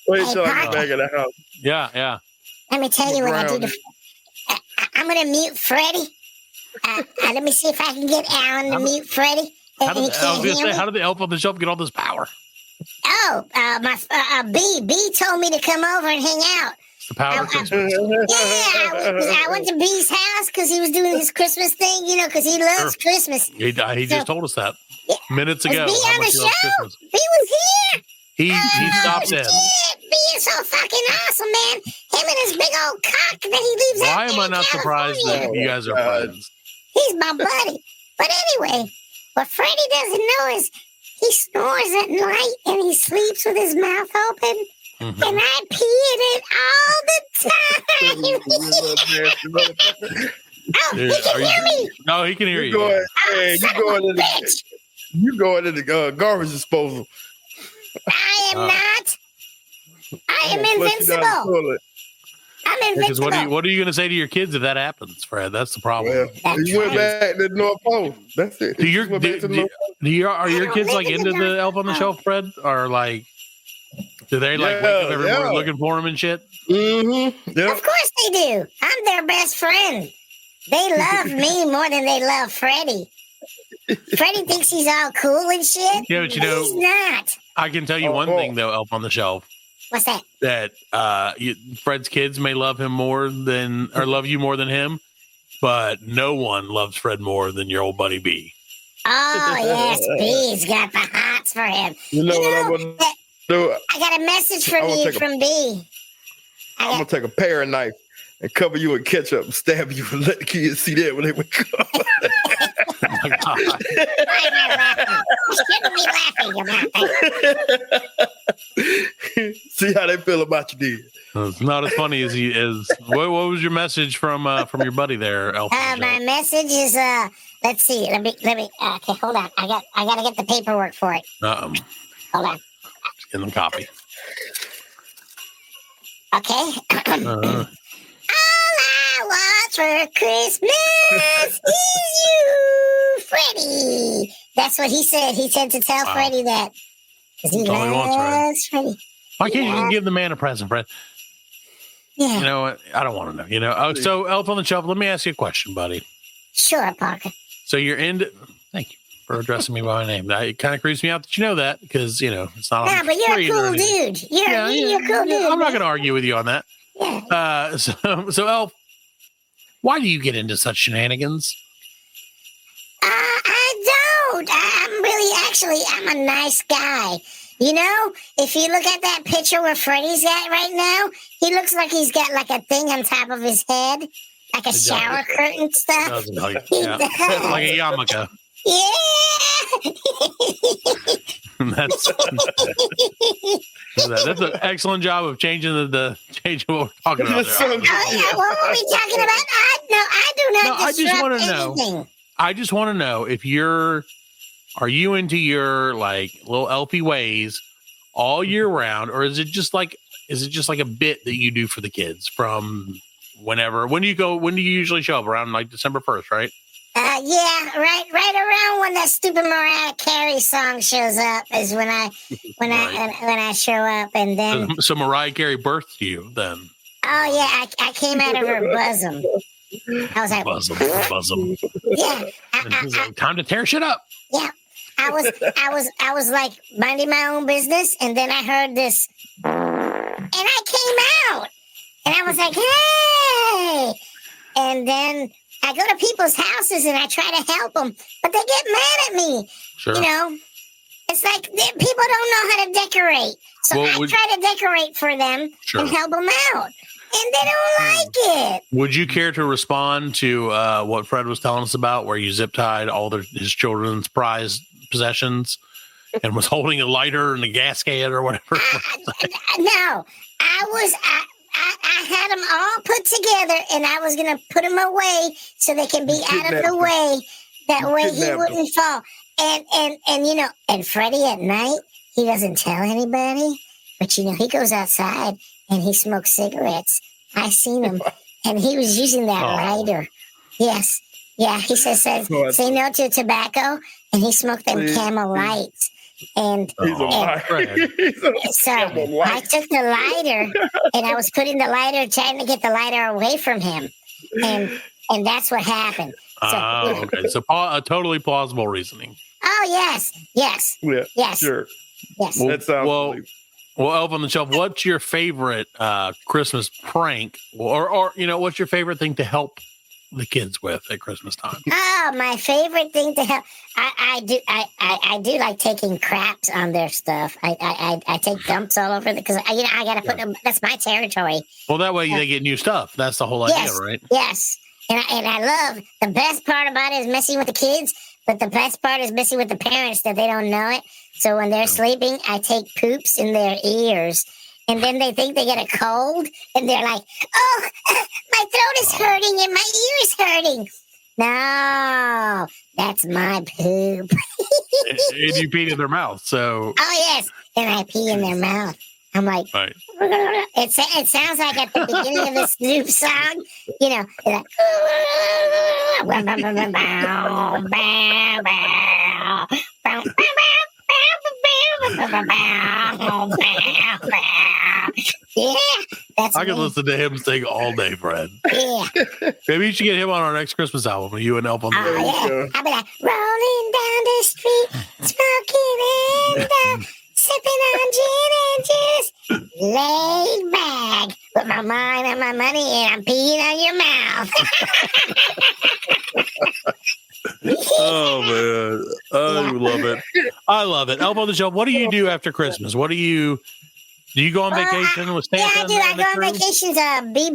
Wait till I get back in the house. Yeah. Let me tell you what I do. I'm going to mute Freddie. Let me see if I can get Alan to mute Freddie. How did the elf on the shelf get all this power? Oh, B told me to come over and hang out. It's the power of Christmas. I went to B's house because he was doing his Christmas thing, because he loves Christmas. He just told us that minutes ago. Was B on the show? B was here. He stopped in. B is so fucking awesome, man. Him and his big old cock that he leaves out. Why am I not surprised that you guys are friends? He's my buddy. But anyway, what Freddie doesn't know is he snores at night and he sleeps with his mouth open. Mm-hmm. And I pee in it all the time. Oh, he can hear me. No, he can hear you. You going into the garbage disposal. I am not. I am invincible. I'm invincible. Because what are you going to say to your kids if that happens, Fred? That's the problem. You went back to the North Pole. That's it. Are your kids like into the elf on the shelf, Fred? Or like, do they like wake up every morning looking for him and shit? Mm-hmm. Yep. Of course they do. I'm their best friend. They love me more than they love Freddie. Freddie thinks he's all cool and shit. Yeah, but he's not. I can tell you one thing though, elf on the shelf. What's that? That Fred's kids may love him more than, or love you more than him, but no one loves Fred more than your old buddy B. Oh yes, B's got the hots for him. You know what I'm gonna do? I got a message from you from B. I'm gonna take a paring knife and cover you in ketchup and stab you and let the kids see that when they wake up. Oh my God. Why am I laughing? You shouldn't be laughing about that. See how they feel about you, dear. It's not as funny as he is. What was your message from your buddy there, Elf? My message is let's see. Let me okay, hold on. I gotta get the paperwork for it. Hold on. Get them copy. Okay. All I want for Christmas is you, Freddie. That's what he said. He said to tell Freddie that. Because he That's all he wants, loves Freddie. Why can't you just give the man a present, Fred? Yeah. You know what? I don't want to know. You know. Oh, so Elf on the Shelf, let me ask you a question, buddy. Sure, Parker. So you're into. Thank you for addressing me by my name. It kind of creeps me out that you know that because it's not. No, but you're a cool dude. You're a cool dude. I'm not going to argue with you on that. Yeah. So Elf, why do you get into such shenanigans? I don't. I'm a nice guy. You know, if you look at that picture where Freddie's at right now, he looks like he's got like a thing on top of his head, like a shower curtain stuff. Like a yarmulke. Yeah. That's an excellent job of changing the what we're talking about. What were we talking about? I do not. I just want to anything. know. I just want to know if are you into your like little elfy ways all year round, or is it just like a bit that you do for the kids from whenever? When do you usually show up? Around like December 1st, right? Yeah, right around when that stupid Mariah Carey song shows up is when I show up, and then so Mariah Carey birthed you then. Oh yeah, I came out of her bosom. I was like bosom. Yeah, time to tear shit up. Yeah, I was like minding my own business, and then I heard this, and I came out, and I was like, hey, and then I go to people's houses and I try to help them, but they get mad at me. Sure. You know, it's like people don't know how to decorate, so I try to decorate for them and help them out. And they don't like it. Would you care to respond to what Fred was telling us about, where you zip tied all his children's prized possessions and was holding a lighter and a gas can or whatever? No, I had them all put together, and I was going to put them away so they can be out of the way. That way he wouldn't fall. And you know, and Freddie at night, he doesn't tell anybody, but you know, he goes outside and he smokes cigarettes. I seen him, and he was using that lighter. Yes. Yeah, he says, say no to tobacco, and he smoked them Camel Lights. And so I took the lighter, and I was putting the lighter, trying to get the lighter away from him. And that's what happened. So, okay. So a totally plausible reasoning. Oh, yes. Yeah, yes. Sure. Yes. That sounds Well, Elf on the Shelf, what's your favorite Christmas prank, or you know, what's your favorite thing to help the kids with at Christmas time? Oh, my favorite thing to help. I do like taking craps on their stuff. I take dumps all over because I got to put them. That's my territory. Well, that way they get new stuff. That's the whole idea, right? Yes. And I love, the best part about it is messing with the kids, but the best part is messing with the parents that they don't know it. So when they're sleeping, I take poops in their ears, and then they think they get a cold, and they're like, oh, my throat is hurting and my ear is hurting. No, that's my poop. And you pee in their mouth, so. Oh, yes, and I pee in their mouth. I'm like, right. It sounds like at the beginning of the Snoop song, you know, like, yeah, that's I can listen to him sing all day, Fred. Yeah. Maybe you should get him on our next Christmas album. You and Elf on the Shelf. Yeah. I'll be like, rolling down the street, smoking and sipping on gin and juice, laid back with my mind on my money, and I'm peeing on your mouth. Oh man, I love it. I love it. Elf on the Shelf, what do you do after Christmas? What do you go on vacation with Santa? Yeah, I do. I go on vacations.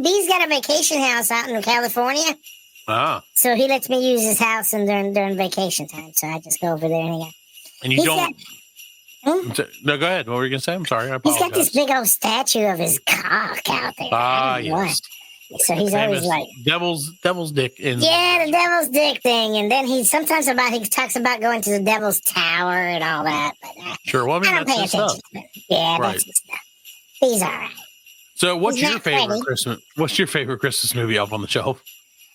B's got a vacation house out in California. Ah. So he lets me use his house during vacation time. So I just go over there and you don't. No, go ahead. What were you gonna say? I'm sorry. I apologize. He's got this big old statue of his cock out there. Ah, yes. So he's always like devil's dick. The devil's dick thing, and then he talks about going to the devil's tower and all that. But sure, well, I mean, I don't pay attention. Yeah, right. that's his stuff. He's all right. So, what's He's your not favorite Freddy. Christmas? What's your favorite Christmas movie up on the shelf?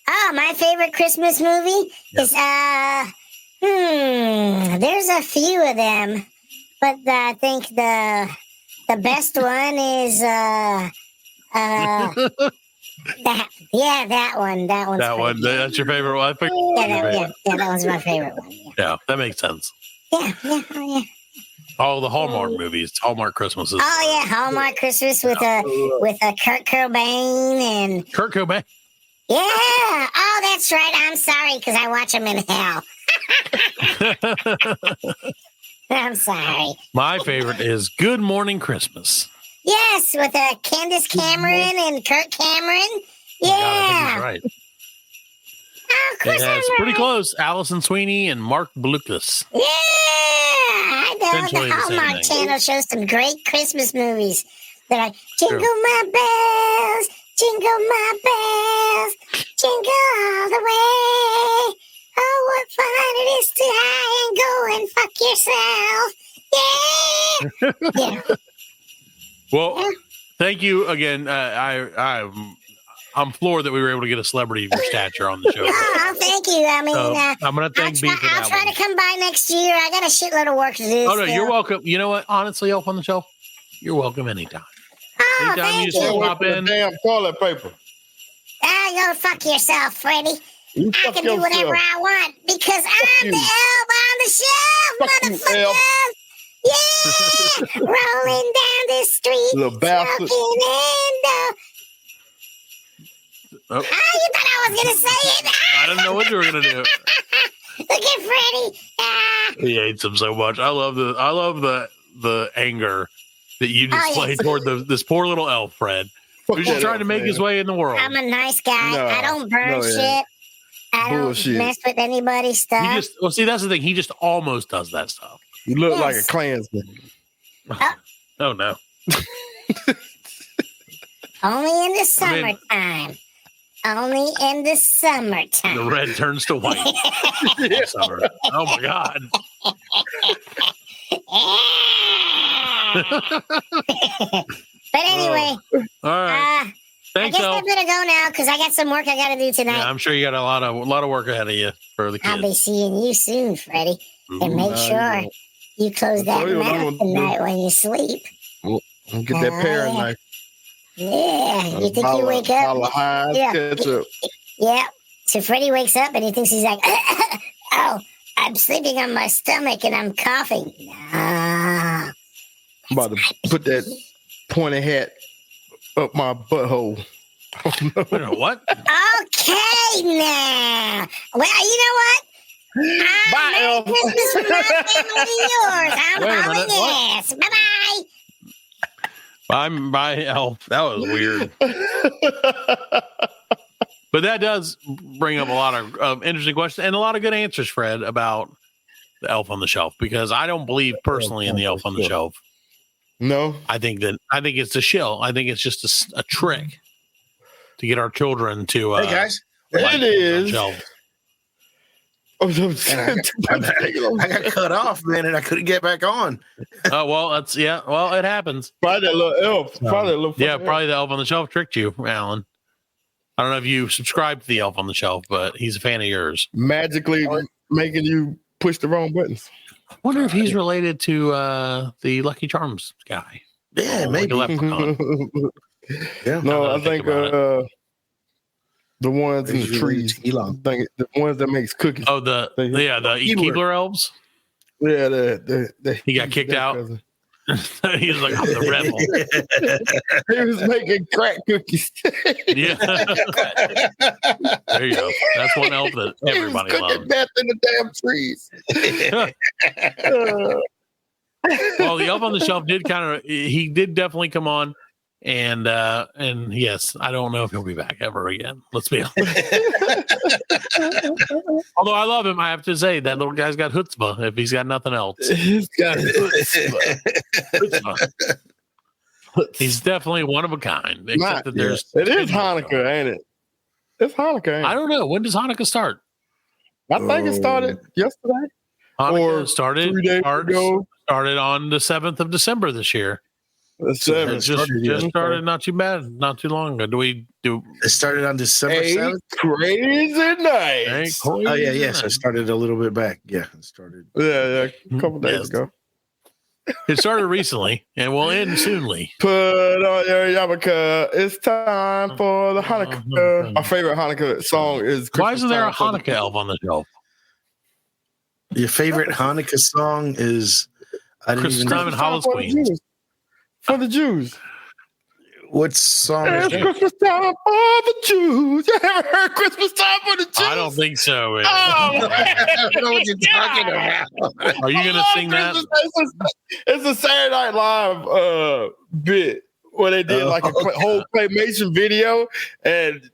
Oh, my favorite Christmas movie is there's a few of them, but I think the best one is that one. That one's That one. That's your favorite one. I think. Yeah, that one's my favorite one. Yeah, that makes sense. Oh, yeah. All the Hallmark movies, Hallmark Christmases. Oh yeah, Hallmark Christmas with a Kurt Cobain and Kurt Cobain. yeah. Oh, that's right. I'm sorry because I watch them in hell. I'm sorry. My favorite is Good Morning Christmas. Yes, with Candace Cameron and Kurt Cameron. Yeah. God, I think he's right. Oh, of course It's I'm pretty right. close. Allison Sweeney and Mark Blucas. Yeah, I know. Essentially The the same Hallmark thing. Channel shows some great Christmas movies. They're like, jingle my bells, jingle my bells, jingle all the way. Oh, what fun it is to high and go and fuck yourself. Yeah. Well, thank you again. I'm floored that we were able to get a celebrity of your stature on the show. Oh, thank you. I mean, So, I'm going to thank B for I'll that try one. to come by next year. I got a shitload of work to do. Oh, no, still. you're welcome. You know what? Honestly, Elf on the Shelf, you're welcome anytime. Oh, Anytime thank you you. just pop in. Damn toilet paper. Go fuck yourself, Freddie. You I fuck can do yourself. whatever I want because I'm you. the elf on the shelf, Fuck you, motherfuckers. elf. Yeah, rolling down the street, Little bastard. smoking and Oh, you thought I was gonna say it? I didn't know what you were going to do. Look at Freddie. He hates him so much. I love the anger that you Oh, display yes. toward this poor little elf, Fred, who's just that trying to elf, make man. his way in the world. I'm a nice guy. No, I don't burn no, yeah. shit. I don't Bullshit. mess with anybody's stuff. See, that's the thing. He just almost does that stuff. You look like a Yes. Klansman. Oh no. Only in the I mean- summertime. Only in the The summertime. red turns to white. Summer. Oh my God. But anyway, All right. I Thanks, guess I Elf. better go now because I got some work I got to do tonight. Yeah, I'm sure you got a lot of work ahead of you for the I'll be kids. seeing you soon, Freddie. And make I sure know. you close that told you what I'm mouth gonna do. tonight when you sleep. Get that Oh, parrot yeah. knife. Yeah, you think you wake Bottle up? of Heinz Yeah. ketchup. Yeah. So Freddie wakes up and he thinks he's like, oh, I'm sleeping on my stomach and I'm coughing. No. I'm about to put that pointy hat up my butthole. Wait a minute, what? Okay, now. Well, you know what? Bye, Merry Elf. Christmas from my family to yours. I'm Wait a hauling minute, what? ass. Bye-bye. Bye, Elf. That was weird. But that does bring up a lot of interesting questions and a lot of good answers, Fred, about the Elf on the Shelf, because I don't believe personally in the Elf on the Shelf. No, I think it's a shill. I think it's just a trick to get our children to. Hey guys, like it is. shelves. I got cut off, man, and I couldn't get back on. Oh well, well, it happens. Probably that little elf. Probably that little Yeah, fucking probably the Elf on the Shelf tricked you, Alan. I don't know if you subscribe to the Elf on the Shelf, but he's a fan of yours. magically making you push the wrong buttons. I wonder if he's related to the Lucky Charms guy. Yeah, Like maybe. a leprechaun. Yeah. No, Now that I think about it. the ones in the Usually trees. I Elon. think the ones that makes cookies. Oh, the Keebler elves. Yeah, He got kicked that out? cousin. He was like, I'm the rebel. He was making crack cookies. Yeah. There you go. That's one elf that everybody he was cooking loves. meth in the damn trees. Well, the Elf on the Shelf did definitely come on. And yes, I don't know if he'll be back ever again. Let's be honest. Although I love him, I have to say that little guy's got chutzpah if he's got nothing else. He's got Chutzpah. He's definitely one of a kind. Except that there's it is Hanukkah, ain't it? It's Hanukkah. Ain't it? I don't know. When does Hanukkah start? I think it started yesterday. Hanukkah Or started 3 days ago. started on the 7th of December this year. 7th. Just started not too bad, not too long ago. It started on December 7th? Crazy nights. Oh, yeah, yes. I started a little bit back. Yeah, it started. Yeah, a couple days ago. It started recently and will end soonly. Put on your yarmulke. It's time for the Hanukkah. My favorite Hanukkah song is Why isn't there a Christmas Hanukkah elf on the shelf? Your favorite Hanukkah song is Christmas Time and Hollis Queens. For the Jews. What song is It's that? Christmas time for the Jews. You ever heard Christmas time for the Jews? I don't think so, man. Oh, man. I don't know what you're talking about. Are you going to sing that? It's a Saturday Night Live bit where they did like a whole claymation video, and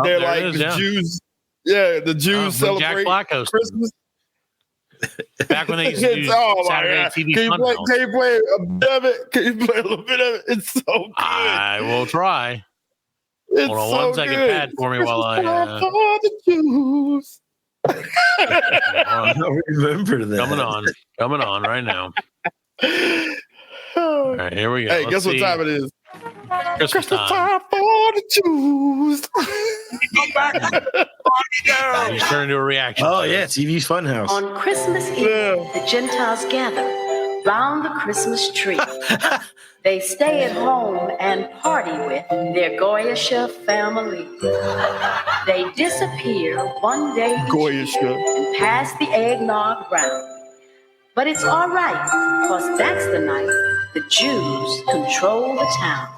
they're there like it is, the yeah. Jews. Yeah, the Jews Jack celebrate Black hosted. Christmas. Back when they used to do Saturday TV Can you Fun play? House. Can you play a bit of it? Can you play a little bit of it? It's so good. I will try. It's Hold on so one second, good. Pat, for me while I. Christmas time for the Jews. I don't remember that. Coming on right now. All right, here we go. Hey, Let's guess what see. time it is? Christmas time. Time for the Jews. You turn into a reaction. Oh, yeah, TV's Funhouse. On Christmas Eve, the Gentiles gather round the Christmas tree. They stay at home and party with their Goyish family. They disappear one day Goyish. and pass the eggnog round. But it's all right, because that's the night the Jews control the town.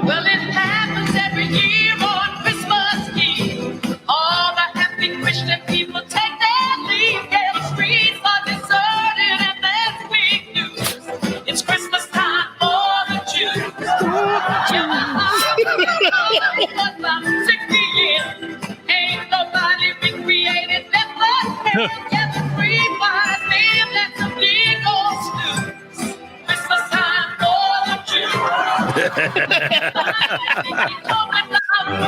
Well, it happens every year on Christmas Eve. All the happy Christian people take their leave. Yeah, the streets are deserted and there's big news. It's Christmas time for the Jews. Yeah, about 60 years. Ain't nobody recreated Bethlehem. Yeah, the three wise men, that's a big old stew. Christmas time for the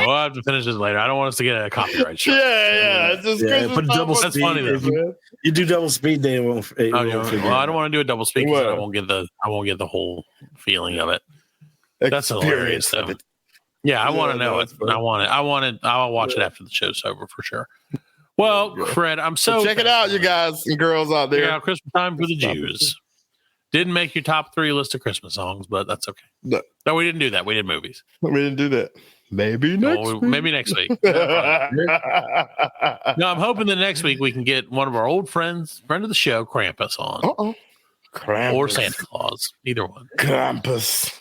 We'll have to finish this later. I don't want us to get a copyright strike. Yeah. Just put double That's speed. funny, though. If you do double speed, they won't. It won't figure Well, I it don't want to do a double speak because I won't get the whole feeling of it. That's hilarious, though. Yeah, I want to know it. I want it. I'll watch it after the show's over for sure. Well, Fred, I'm so check it out, you guys and girls out there. Yeah, Christmas time for the Jews. Didn't make your top 3 list of Christmas songs, but that's okay. No, we didn't do that. We did movies. We didn't do that. Maybe next week. Maybe next week. No, I'm hoping that next week we can get one of our old friends, friend of the show, Krampus on. Krampus. Or Santa Claus. Either one. Krampus.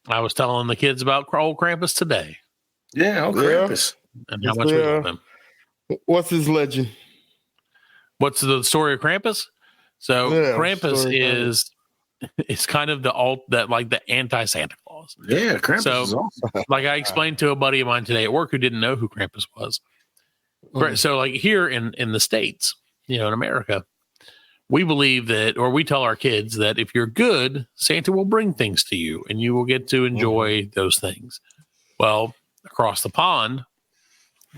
I was telling the kids about old Krampus today. Yeah, old Krampus. And how much we love him. What's his legend? What's the story of Krampus? So Krampus is it's kind of the anti-Santa Claus. Yeah, Krampus is awesome. Like I explained to a buddy of mine today at work who didn't know who Krampus was. So like here in the States, in America, we believe that, or we tell our kids that if you're good, Santa will bring things to you and you will get to enjoy those things. Well, across the pond,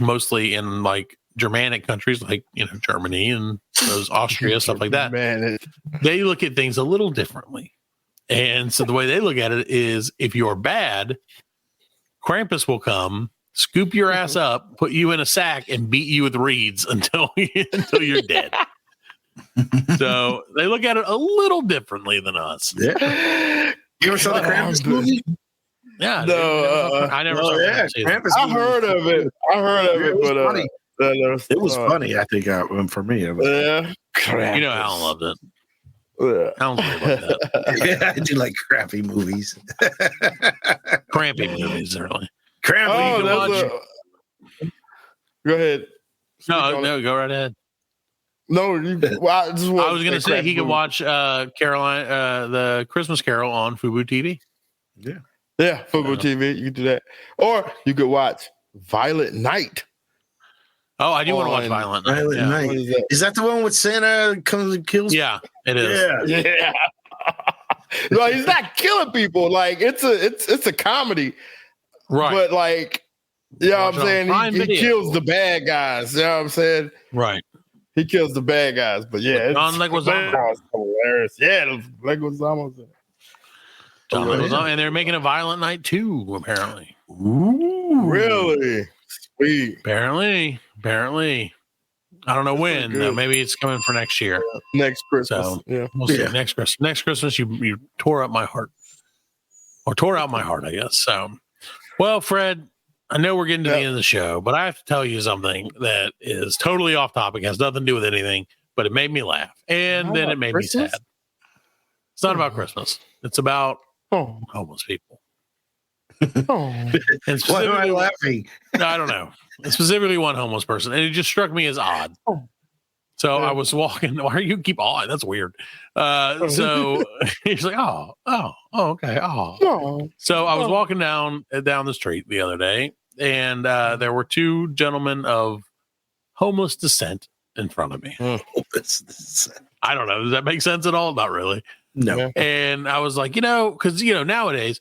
mostly in like Germanic countries like, Germany and those Austria, stuff like that, they look at things a little differently. And so the way they look at it is if you're bad, Krampus will come, scoop your ass up, put you in a sack and beat you with reeds until you're dead. So they look at it a little differently than us. Yeah. You ever saw the Krampus movie? Yeah. No, I never saw Krampus either. Krampus I heard of it. but funny. It was funny, I think, for me. Yeah. Alan loved it. Alan loved that. Yeah, I do like crappy movies. Crampy movies, really. Crampy. Go ahead. No, go right ahead. No, I was going to say he can watch the Christmas Carol on Fubu TV. Yeah, Fubu TV. You can do that, or you could watch Violent Night. Oh, I do want to watch Violent Night. Violent Night. Is that the one with Santa comes and kills? Yeah, it is. Yeah. No, he's not killing people. Like it's a comedy, right? But like, you know what I'm saying? He kills the bad guys. You know what I'm saying? Right. He kills the bad guys. But yeah, John Leguizamo. Hilarious. Yeah, Leguizamo. And they're making a Violent Night 2, apparently. Ooh. Really? Sweet. Apparently. I don't know when. Maybe it's coming for next year. Next Christmas. So we'll see. Next Christmas, you tore up my heart. Or tore out my heart, I guess. So, well, Fred, I know we're getting to the end of the show, but I have to tell you something that is totally off topic, has nothing to do with anything, but it made me laugh. And then it made me sad. It's not about Christmas. It's about homeless people. Why am I laughing? I don't know. Specifically one homeless person. And it just struck me as odd. So I was walking. Why do you keep odd? That's weird. So he's like, okay. So I was walking down the street the other day, and there were two gentlemen of homeless descent in front of me. I don't know. Does that make sense at all? Not really. No. And I was like, because nowadays,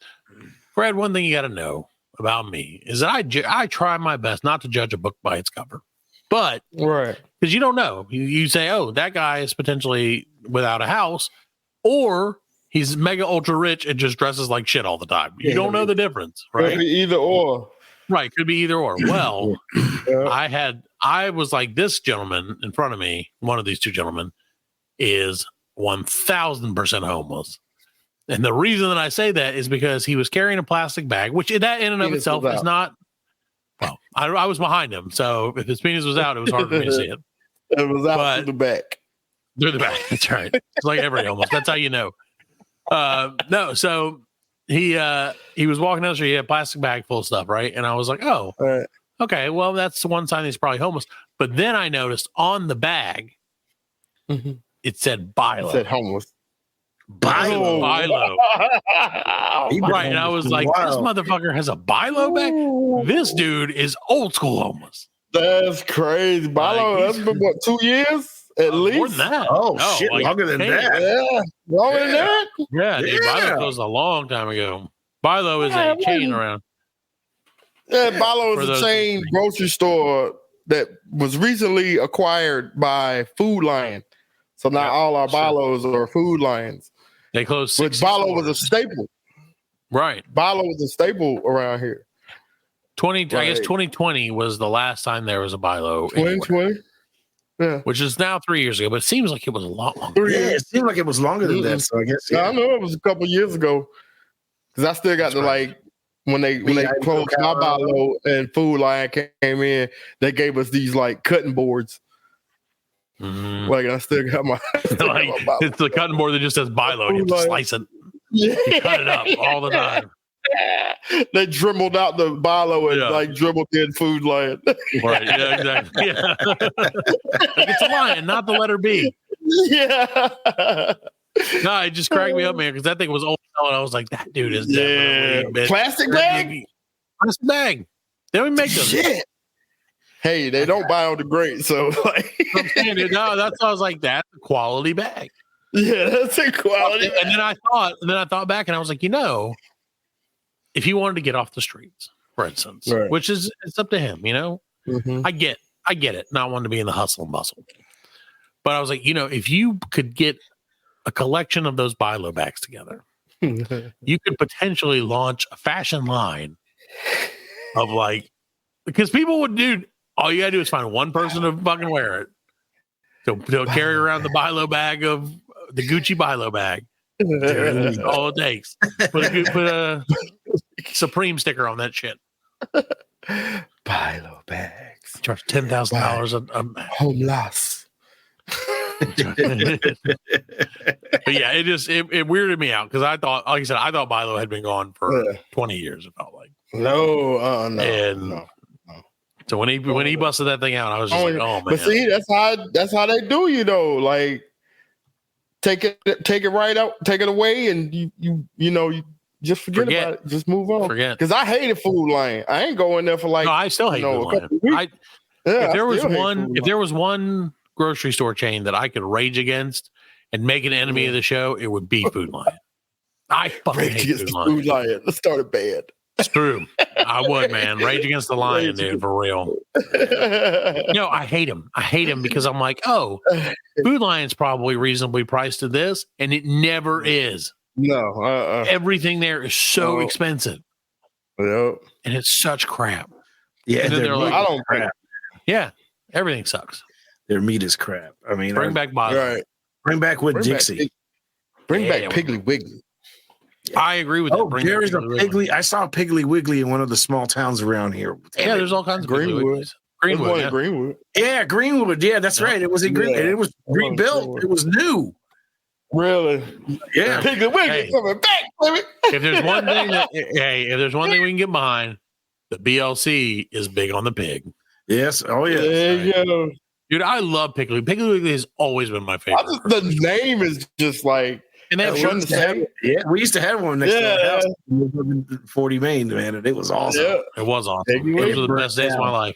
Fred, one thing you got to know about me is that I try my best not to judge a book by its cover, but because you don't know, you say, oh, that guy is potentially without a house, or he's mega ultra rich and just dresses like shit all the time. You don't know the difference, right? Could be either or. Right, could be either or. Well, I was like, this gentleman in front of me, one of these two gentlemen, is 1,000% homeless. And the reason that I say that is because he was carrying a plastic bag, which that in and of itself is not. Well, I was behind him, so if his penis was out, it was hard for me to see it. It was out through the back. Through the back. That's right. It's like every homeless. That's how you know. No, so he was walking down the street. He had a plastic bag full of stuff, right? And I was like, oh, okay. Well, that's the one sign he's probably homeless. But then I noticed on the bag, it said Bilo. It said homeless. Bilo. Right. And I was like, this motherfucker has a Bilo bag? This dude is old school homeless. That's crazy. Bilo, that's been what, 2 years at least? More than that. Oh, shit. Longer than that. Yeah. Longer than that? Yeah, dude, Bilo closed a long time ago. Bilo is a chain around. Yeah, Bilo is a chain grocery store that was recently acquired by Food Lion. So now all our Bilos are Food Lions. They closed 6 But Bilo was a staple. Right. Bilo was a staple around here. I guess 2020 was the last time there was a Bilo. 2020? Yeah. Which is now 3 years ago, but it seems like it was a lot longer. It seemed like it was longer than that. So I guess I know it was a couple years ago. Because I still got when they closed my Bilo and Food Lion came in, they gave us these cutting boards. I still got my it's the cutting board that just says Bilo. You have to slice it. You cut it up all the time. They dribbled out the Bilo and dribbled in Food Lion. Right. Yeah, exactly. Yeah. It's a lion, not the letter B. Yeah. No, it just cracked me up, man, because that thing was old. And I was like, that dude is definitely plastic bag. Plastic bag. They don't even make those. Shit. Hey, they don't biodegrade, so I'm saying, dude, no, that's why I was like, that's a quality bag. Yeah, that's a quality. And then I thought back, and I was like, if he wanted to get off the streets, for instance, which is it's up to him, I get it, not wanting to be in the hustle and bustle. But I was like, if you could get a collection of those Bilo bags together, you could potentially launch a fashion line of because people would, dude, all you gotta do is find one person to fucking wear it. They'll carry around the Bilo bag of the Gucci Bilo bag. Dude, all it takes. Put a Supreme sticker on that shit. Bilo bags. Charge $10,000 a homeless. But yeah, it weirded me out because I thought, like I said, Bilo had been gone for 20 years. It felt like no. So when he busted that thing out, I was just like, oh man. But see, that's how they do, take it right out, take it away, and you just forget about it, just move on. Because I hated Food Lion. I ain't going there for no, I still hate Food Lion. If there was one grocery store chain that I could rage against and make an enemy of the show, it would be Food Lion. I fucking hate Food Lion. Let's start a band. It's true. I would, man. Rage Against the Lion, dude, for real. I hate him. I hate him because I'm like, Food Lion's probably reasonably priced to this, and it never is. No. Everything there is so expensive. Yep. And it's such crap. Yeah, And then they're like, I don't crap. Yeah, everything sucks. Their meat is crap. I mean, bring back Bosley. Right. Bring back with Dixie. Bring back Piggly Wiggly. I agree with that. Oh, there's a Piggly. I saw a Piggly Wiggly in one of the small towns around here. Yeah, there's all kinds of Greenwood. Greenwood. Yeah. Greenwood. Yeah, Greenwood. Yeah, that's right. It was in Greenwood. It was rebuilt. It was new. Really? Yeah. Piggly Wiggly coming back, baby. If there's one thing if there's one thing we can get behind, the BLC is big on the pig. Yes. Oh yeah. There you go. Dude, I love Piggly. Piggly Wiggly has always been my favorite. The name is just like, and they have shirts. Yeah, we used to have one next to our house. We lived in 40 Main, man, and it was awesome. Yeah. It was awesome. Those were the best days of my life.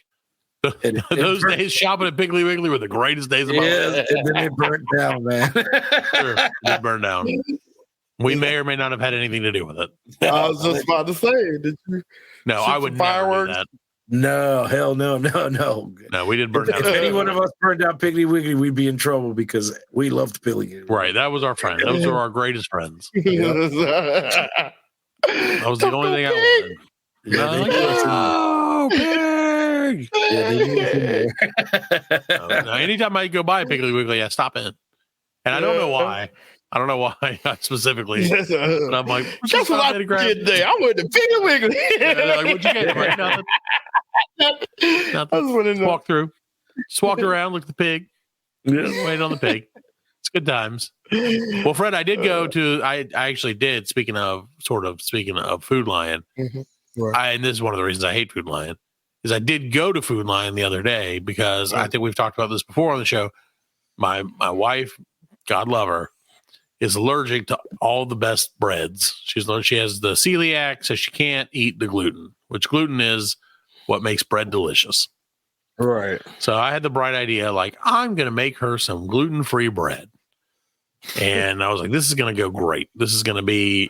Those days shopping at Piggly Wiggly were the greatest days of my life. And then it burnt down, man. Sure, it burned down. We may or may not have had anything to do with it. I was just about to say, did you? No, I would never do that. No, hell no. No, we didn't burn down. If any one of us burned down Piggly Wiggly, we'd be in trouble because we loved Piggly. Right, that was our friend. Those were our greatest friends. That was the only thing I wanted. Pig! No, anytime I go by Piggly Wiggly, I stop in, and I don't know why. I don't know why specifically. But I'm like, that's what I did today. I went to Piggly Wiggly. Like, what'd you get? Like, nothing. Nothing. Walk through. Just walked around, looked at the pig. Just waited on the pig. It's good times. Well, Fred, I did go to. I actually did. Speaking of Food Lion, right. And this is one of the reasons I hate Food Lion is I did go to Food Lion the other day because I think we've talked about this before on the show. My wife, God love her, is allergic to all the best breads. She has the celiac, so she can't eat the gluten, which gluten is what makes bread delicious. Right. So I had the bright idea, like, I'm going to make her some gluten-free bread. And I was like, this is going to go great. She's going to be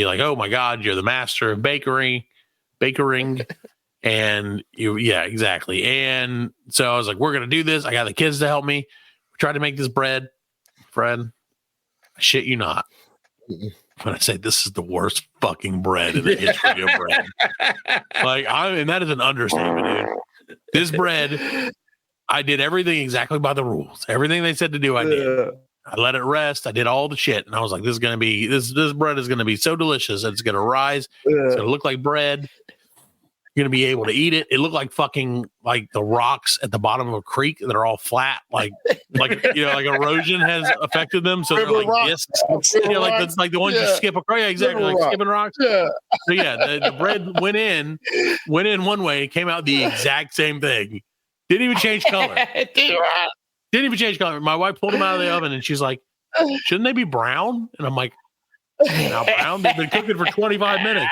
like, oh my God, you're the master of bakering. And yeah, exactly. And so I was like, we're going to do this. I got the kids to help me. We tried to make this bread. Fred, I shit you not. When I say this is the worst fucking bread in the history of bread. And that is an understatement, dude. This bread, I did everything exactly by the rules. Everything they said to do, I did. I let it rest. I did all the shit. And I was like, this bread is going to be so delicious. It's going to rise. It's going to look like bread. You're going to be able to eat it. It looked like fucking like the rocks at the bottom of a creek that are all flat, like erosion has affected them. So they're like discs. Yeah, like the ones you skip across. Yeah, exactly. Like skipping rocks. Yeah. So yeah, the bread went in one way, came out the exact same thing. Didn't even change color. Didn't even change color. My wife pulled them out of the oven and she's like, shouldn't they be brown? And I'm like, now brown? They've been cooking for 25 minutes.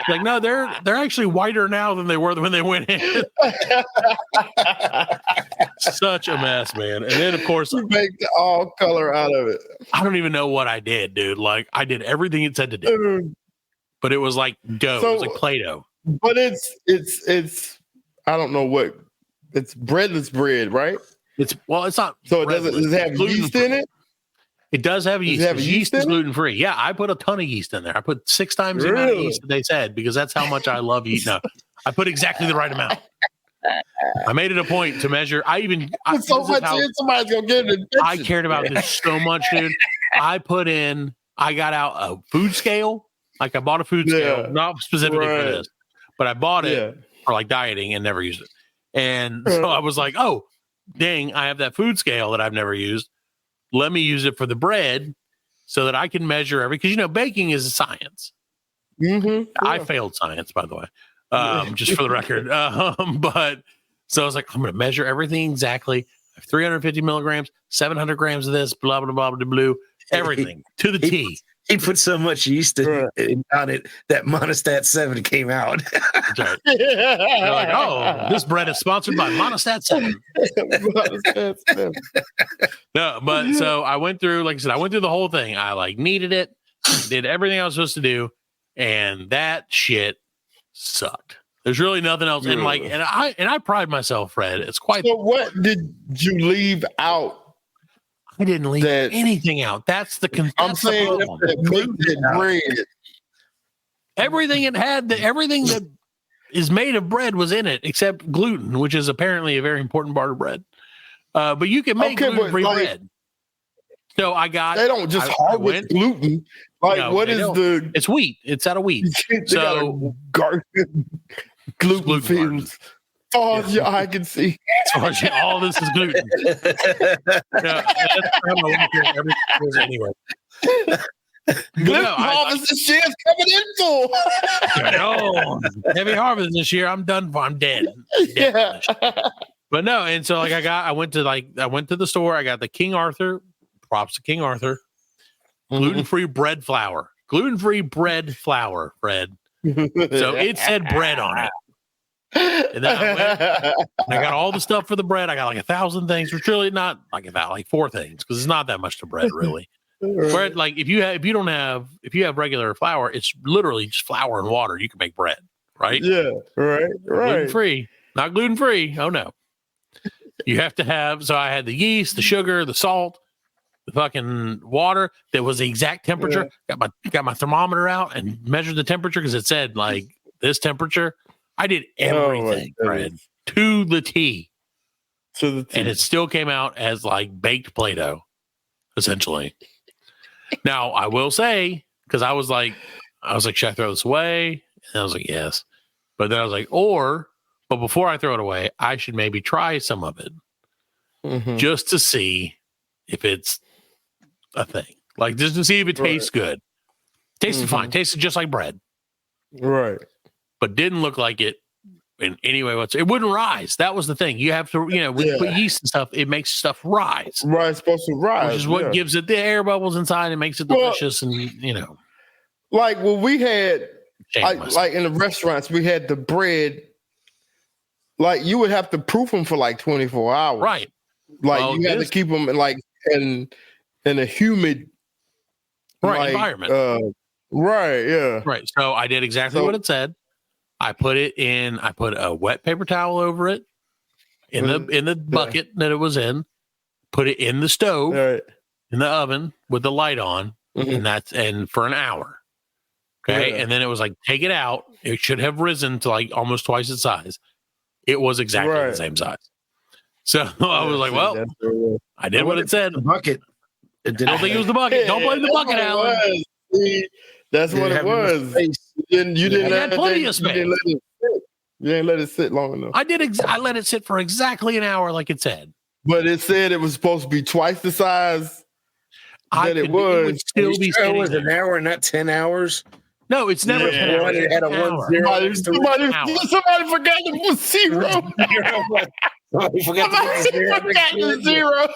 Like, no, they're actually whiter now than they were when they went in. Such a mess, man. And then, of course, you make all color out of it. I don't even know what I did, dude. Like, I did everything it said to do, but it was like dough. It was like Play-Doh. But it's I don't know what it's breadless bread, right? It's not. So does it have yeast in it? It does have yeast. Yeast is gluten free. Yeah, I put a ton of yeast in there. I put 6 times the amount of yeast that they said because that's how much I love yeast. No, I put exactly the right amount. I made it a point to measure. Somebody's gonna get it. I cared about this so much, dude. I got out a food scale. Like I bought a food scale, not specifically for this, but I bought it for like dieting and never used it. And so I was like, oh, dang, I have that food scale that I've never used. Let me use it for the bread so that I can measure because baking is a science. I failed science, by the way, just for the record. But so I was like, I'm going to measure everything exactly. 350 milligrams, 700 grams of this, blah, blah, blah, blah, blah, everything to the T. He put so much yeast on it that Monostat 7 came out. Right. You're like, oh, this bread is sponsored by Monostat 7. No, but so I went through, like I said, the whole thing. I like kneaded it, did everything I was supposed to do, and that shit sucked. There's really nothing else. And I pride myself, Fred. It's quite. So what did you leave out? I didn't leave anything out. That's the. I'm saying that bread. Everything it had, everything that is made of bread was in it, except gluten, which is apparently a very important part of bread. But you can make gluten-free bread. So I got. They don't just harvest gluten. Like, no, what is the? It's wheat. It's out of wheat. So gluten fields. Oh, yeah, I can see. All this is gluten. Anyway. Gluten harvest this year is coming in full. No, heavy harvest this year. I'm done for. I'm dead. Yeah. But no, and so I went to the store. I got the King Arthur. Props to King Arthur. Gluten-free bread flour. Gluten-free bread flour, Fred. So it said bread on it. And then I went, and I got all the stuff for the bread. I got like 1,000 things, which really not like about like 4 things, because it's not that much to bread, really. Bread, like if you have regular flour, it's literally just flour and water. You can make bread, right? Yeah, right. Gluten-free, not gluten-free. Oh no, you have to have. So I had the yeast, the sugar, the salt, the fucking water that was the exact temperature. Yeah. Got my thermometer out and measured the temperature because it said like this temperature. I did everything, Fred, to the T. And it still came out as like baked Play-Doh, essentially. Now, I will say, because I was like, should I throw this away? And I was like, yes. But then I was like, but before I throw it away, I should maybe try some of it just to see if it's a thing. Like, just to see if it tastes good. Tasted fine. Tasted just like bread. Right. But didn't look like it in any way whatsoever. It wouldn't rise. That was the thing. You have to, when you put yeast and stuff, it makes stuff rise. Right, it's supposed to rise. Which is what gives it the air bubbles inside and makes it delicious. And, Like, when we had, like in the restaurants, we had the bread, like, you would have to proof them for like 24 hours. Right. Like, you had to keep them in a humid environment. Right, yeah. Right. So I did exactly what it said. I put a wet paper towel over it in the bucket that it was in, put it in the stove, in the oven with the light on, and for an hour. Okay. Yeah. And then it was like, take it out. It should have risen to like almost twice its size. It was exactly the same size. So I was like, well, I did what it said. The bucket. I don't think it was the bucket. Don't blame the bucket, Alan. That's what it was. You didn't let plenty of space. You didn't let it sit long enough. I did. I let it sit for exactly an hour, like it said. But it said it was supposed to be twice the size that it was. It would still be sitting. It was an hour, not 10 hours. No, it's never 10 hours. It had a 1 0. Somebody forgot to put 0. I forgot the 0.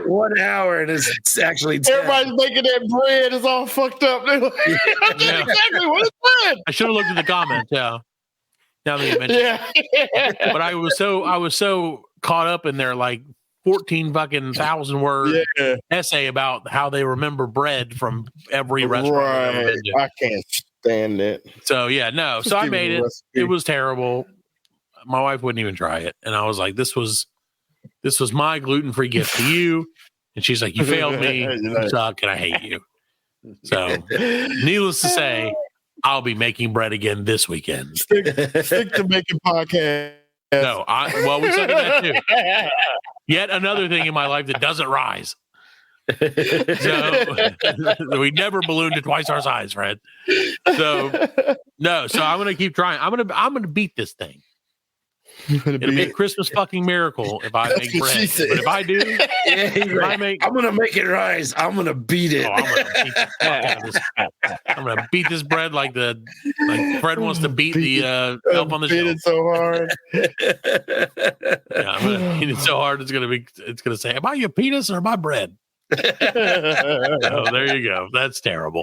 1 hour, and it's actually 10. Everybody's making that bread. It's all fucked up. They're like, exactly what it's bread. I should have looked at the comments. Yeah. Now that you mentioned it. But I was so caught up in their like 14 fucking thousand word essay about how they remember bread from every restaurant. Right. I can't stand it. So yeah, no. So I made it. It was terrible. My wife wouldn't even try it. And I was like, this was my gluten-free gift to you. And she's like, you failed me. You suck, and I hate you. So needless to say, I'll be making bread again this weekend. Stick to making podcasts. No, we suck at that too. Yet another thing in my life that doesn't rise. So we never ballooned to twice our size, Fred. So I'm gonna keep trying. I'm gonna beat this thing. It'll be a Christmas fucking miracle if I make bread. But if I do, I'm gonna make it rise. I'm gonna beat it. I'm gonna beat this bread like Fred wants to beat the elf on the shelf. Beat it so hard. Yeah, I'm gonna beat it so hard it's gonna say, "Am I your penis or my bread?" Oh, there you go. That's terrible.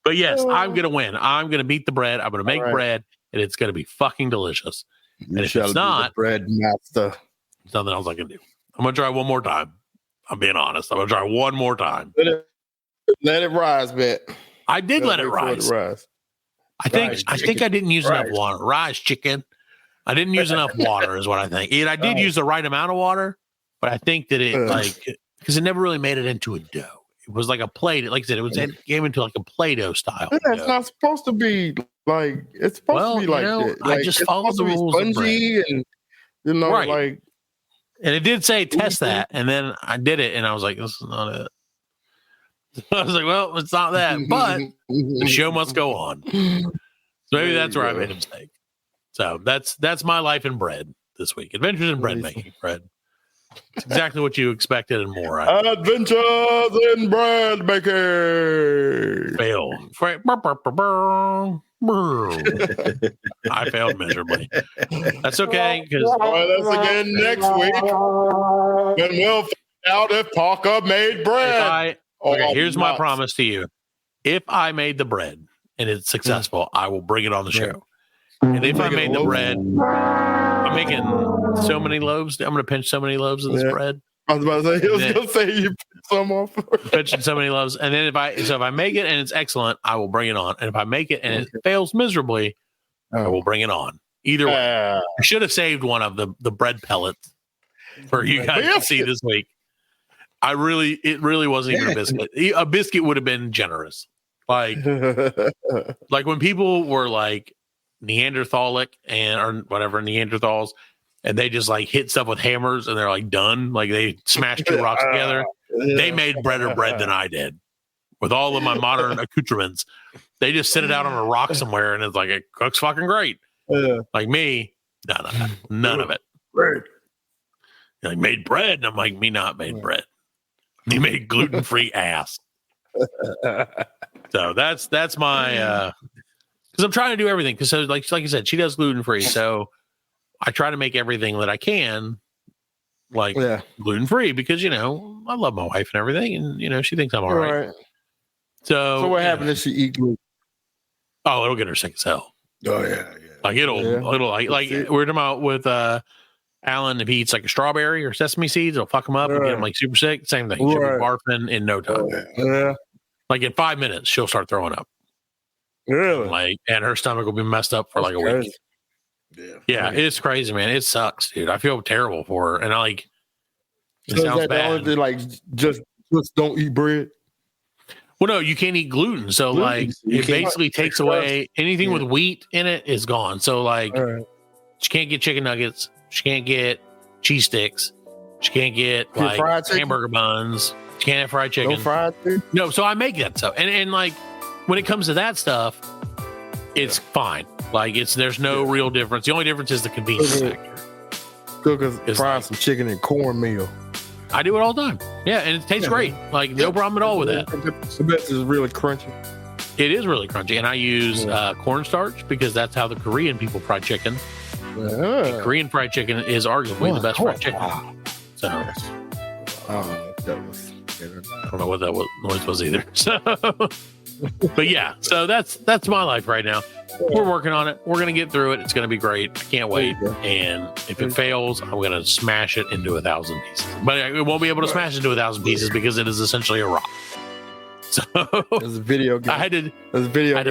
But yes, I'm gonna win. I'm gonna beat the bread. I'm gonna make bread, and it's gonna be fucking delicious. And if it's not, bread master. There's nothing else I can do. I'm gonna try one more time. I'm being honest. I'm gonna try one more time. Let it rise, man. I did let it rise. I think I didn't use enough water. Rise, chicken. I didn't use enough water, is what I think. And I did use the right amount of water, but I think that because it never really made it into a dough. It was like a Play-Doh. Like I said, it came into like a Play-Doh style. Yeah, it's not supposed to be like. It's supposed to be like that. Like, I just followed the rules of bread. Spongy and Right. like. And it did say test that, and then I did it, and I was like, "This is not it." I was like, "Well, it's not that," but the show must go on. So maybe that's where I made a mistake. So that's my life in bread this week. Adventures in bread making. Bread. It's exactly what you expected and more. Adventures in bread making. Fail. I failed miserably. That's okay. Because join us again next week, and we'll find out if Parker made bread. Okay, here's my promise to you. If I made the bread and it's successful, I will bring it on the show. And if I made the bread, I'm making so many loaves. I'm going to pinch so many loaves of this bread. I was about to say, going to say you pinch some off. Pinching so many loaves. And then if I make it and it's excellent, I will bring it on. And if I make it and it fails miserably, I will bring it on. Either way. I should have saved one of the bread pellets for you guys to see this week. It really wasn't even a biscuit. A biscuit would have been generous. Like when people were like Neanderthalic or whatever Neanderthals, and they just like hit stuff with hammers and they're like done. Like they smashed two rocks together. They made better bread than I did with all of my modern accoutrements. They just sit it out on a rock somewhere and it's like, it cooks fucking great. Like me, none of it. Bread. Like made bread. And I'm like, me not made bread. He made gluten-free ass. So that's my because I'm trying to do everything. Because so like I said, she does gluten-free. So I try to make everything that I can like gluten-free because I love my wife and everything, and she thinks I'm all right. So what happens if she eat gluten? Oh, it'll get her sick as hell. Oh yeah. Like it'll like we're talking about with Alan, if he eats like a strawberry or sesame seeds, it'll fuck him up and get him like super sick. Same thing. She'll be barfing in no time. Like in 5 minutes, she'll start throwing up. Really? And her stomach will be messed up for like a week. Yeah, it's crazy, man. It sucks, dude. I feel terrible for her, and it sounds bad. Just don't eat bread. Well, no, you can't eat gluten. So it basically takes away anything with wheat in it is gone. So she can't get chicken nuggets. She can't get cheese sticks. She can't get hamburger buns. She can't have fried chicken. No fried chicken? No, so I make that stuff. And like when it comes to that stuff, it's fine. Like there's no real difference. The only difference is the convenience factor. Cook fry some chicken and cornmeal. I do it all the time. Yeah, and it tastes great. Like no problem at all with that. The best is really crunchy. It is really crunchy, and I use cornstarch because that's how the Korean people fry chicken. Korean fried chicken is arguably the best fried chicken. So I don't know what that noise was either. So, but yeah, so that's my life right now. We're working on it. We're gonna get through it. It's gonna be great. I can't wait. And if it fails, I'm gonna smash it into 1,000 pieces. But it won't be able to smash it into 1,000 pieces because it is essentially a rock. So there's a video game. I had to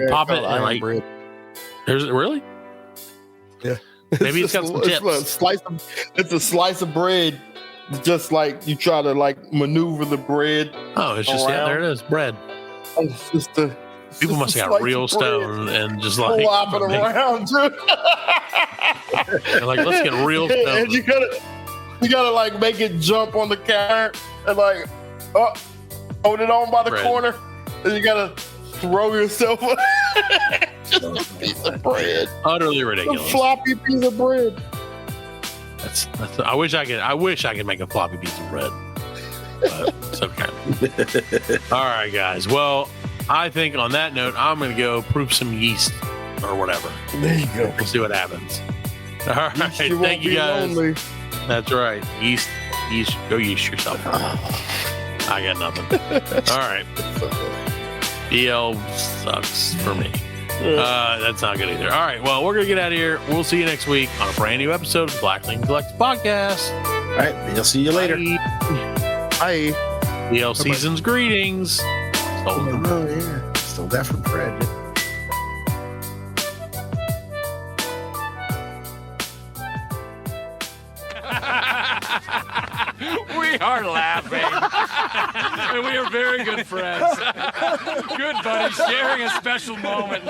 pop it and like. Bread. There's really. Yeah. Maybe it's got some tips. It's a slice of bread. Just like you try to like maneuver the bread. Oh, it's just there it is, bread. It's just people must have got real stone and just like flopping around. And like, let's get real stone. And you gotta like make it jump on the counter and like hold it on by the corner, and you gotta throw yourself just a piece of bread. Utterly ridiculous. A floppy piece of bread. That's I wish I could make a floppy piece of bread. It's okay. All right, guys. Well, I think on that note, I'm going to go proof some yeast or whatever. There you go. We'll see what happens. All right. Thank you, guys. Lonely. That's right. Yeast. Go yeast yourself. I got nothing. All right. BL sucks for me. That's not good either. All right. Well, we're going to get out of here. We'll see you next week on a brand new episode of the Blackling Collective Podcast. All right. I'll see you later. Bye. BL Season's greetings. Oh, yeah. Stole that from Fred. We We are laughing. And we are very good friends. Good buddy, sharing a special moment.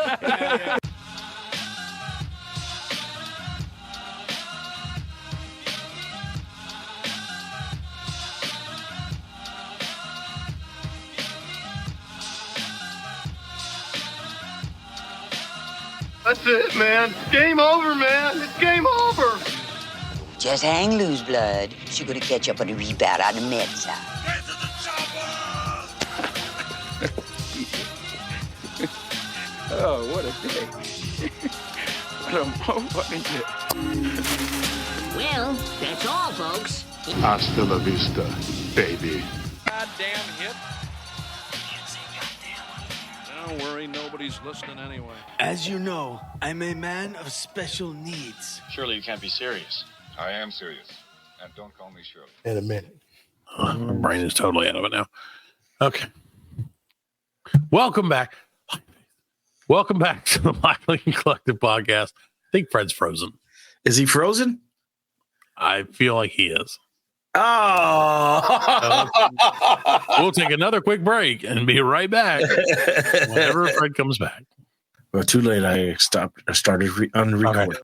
That's it, man. Game over, man. It's game over. Just hang loose, blood. She's gonna catch up on the rebound on the med side. Oh, what a day. What a motherfucking day. Well, that's all, folks. Hasta la vista, baby. Goddamn hit. Don't worry, nobody's listening anyway. As you know, I'm a man of special needs. Surely you can't be serious. I am serious. And don't call me Shirley. In a minute. My brain is totally out of it now. Okay. Welcome back. Welcome back to the Black Lincoln Collective podcast. I think Fred's frozen. Is he frozen? I feel like he is. Oh. We'll take another quick break and be right back whenever Fred comes back. Well, too late. I started unrecording.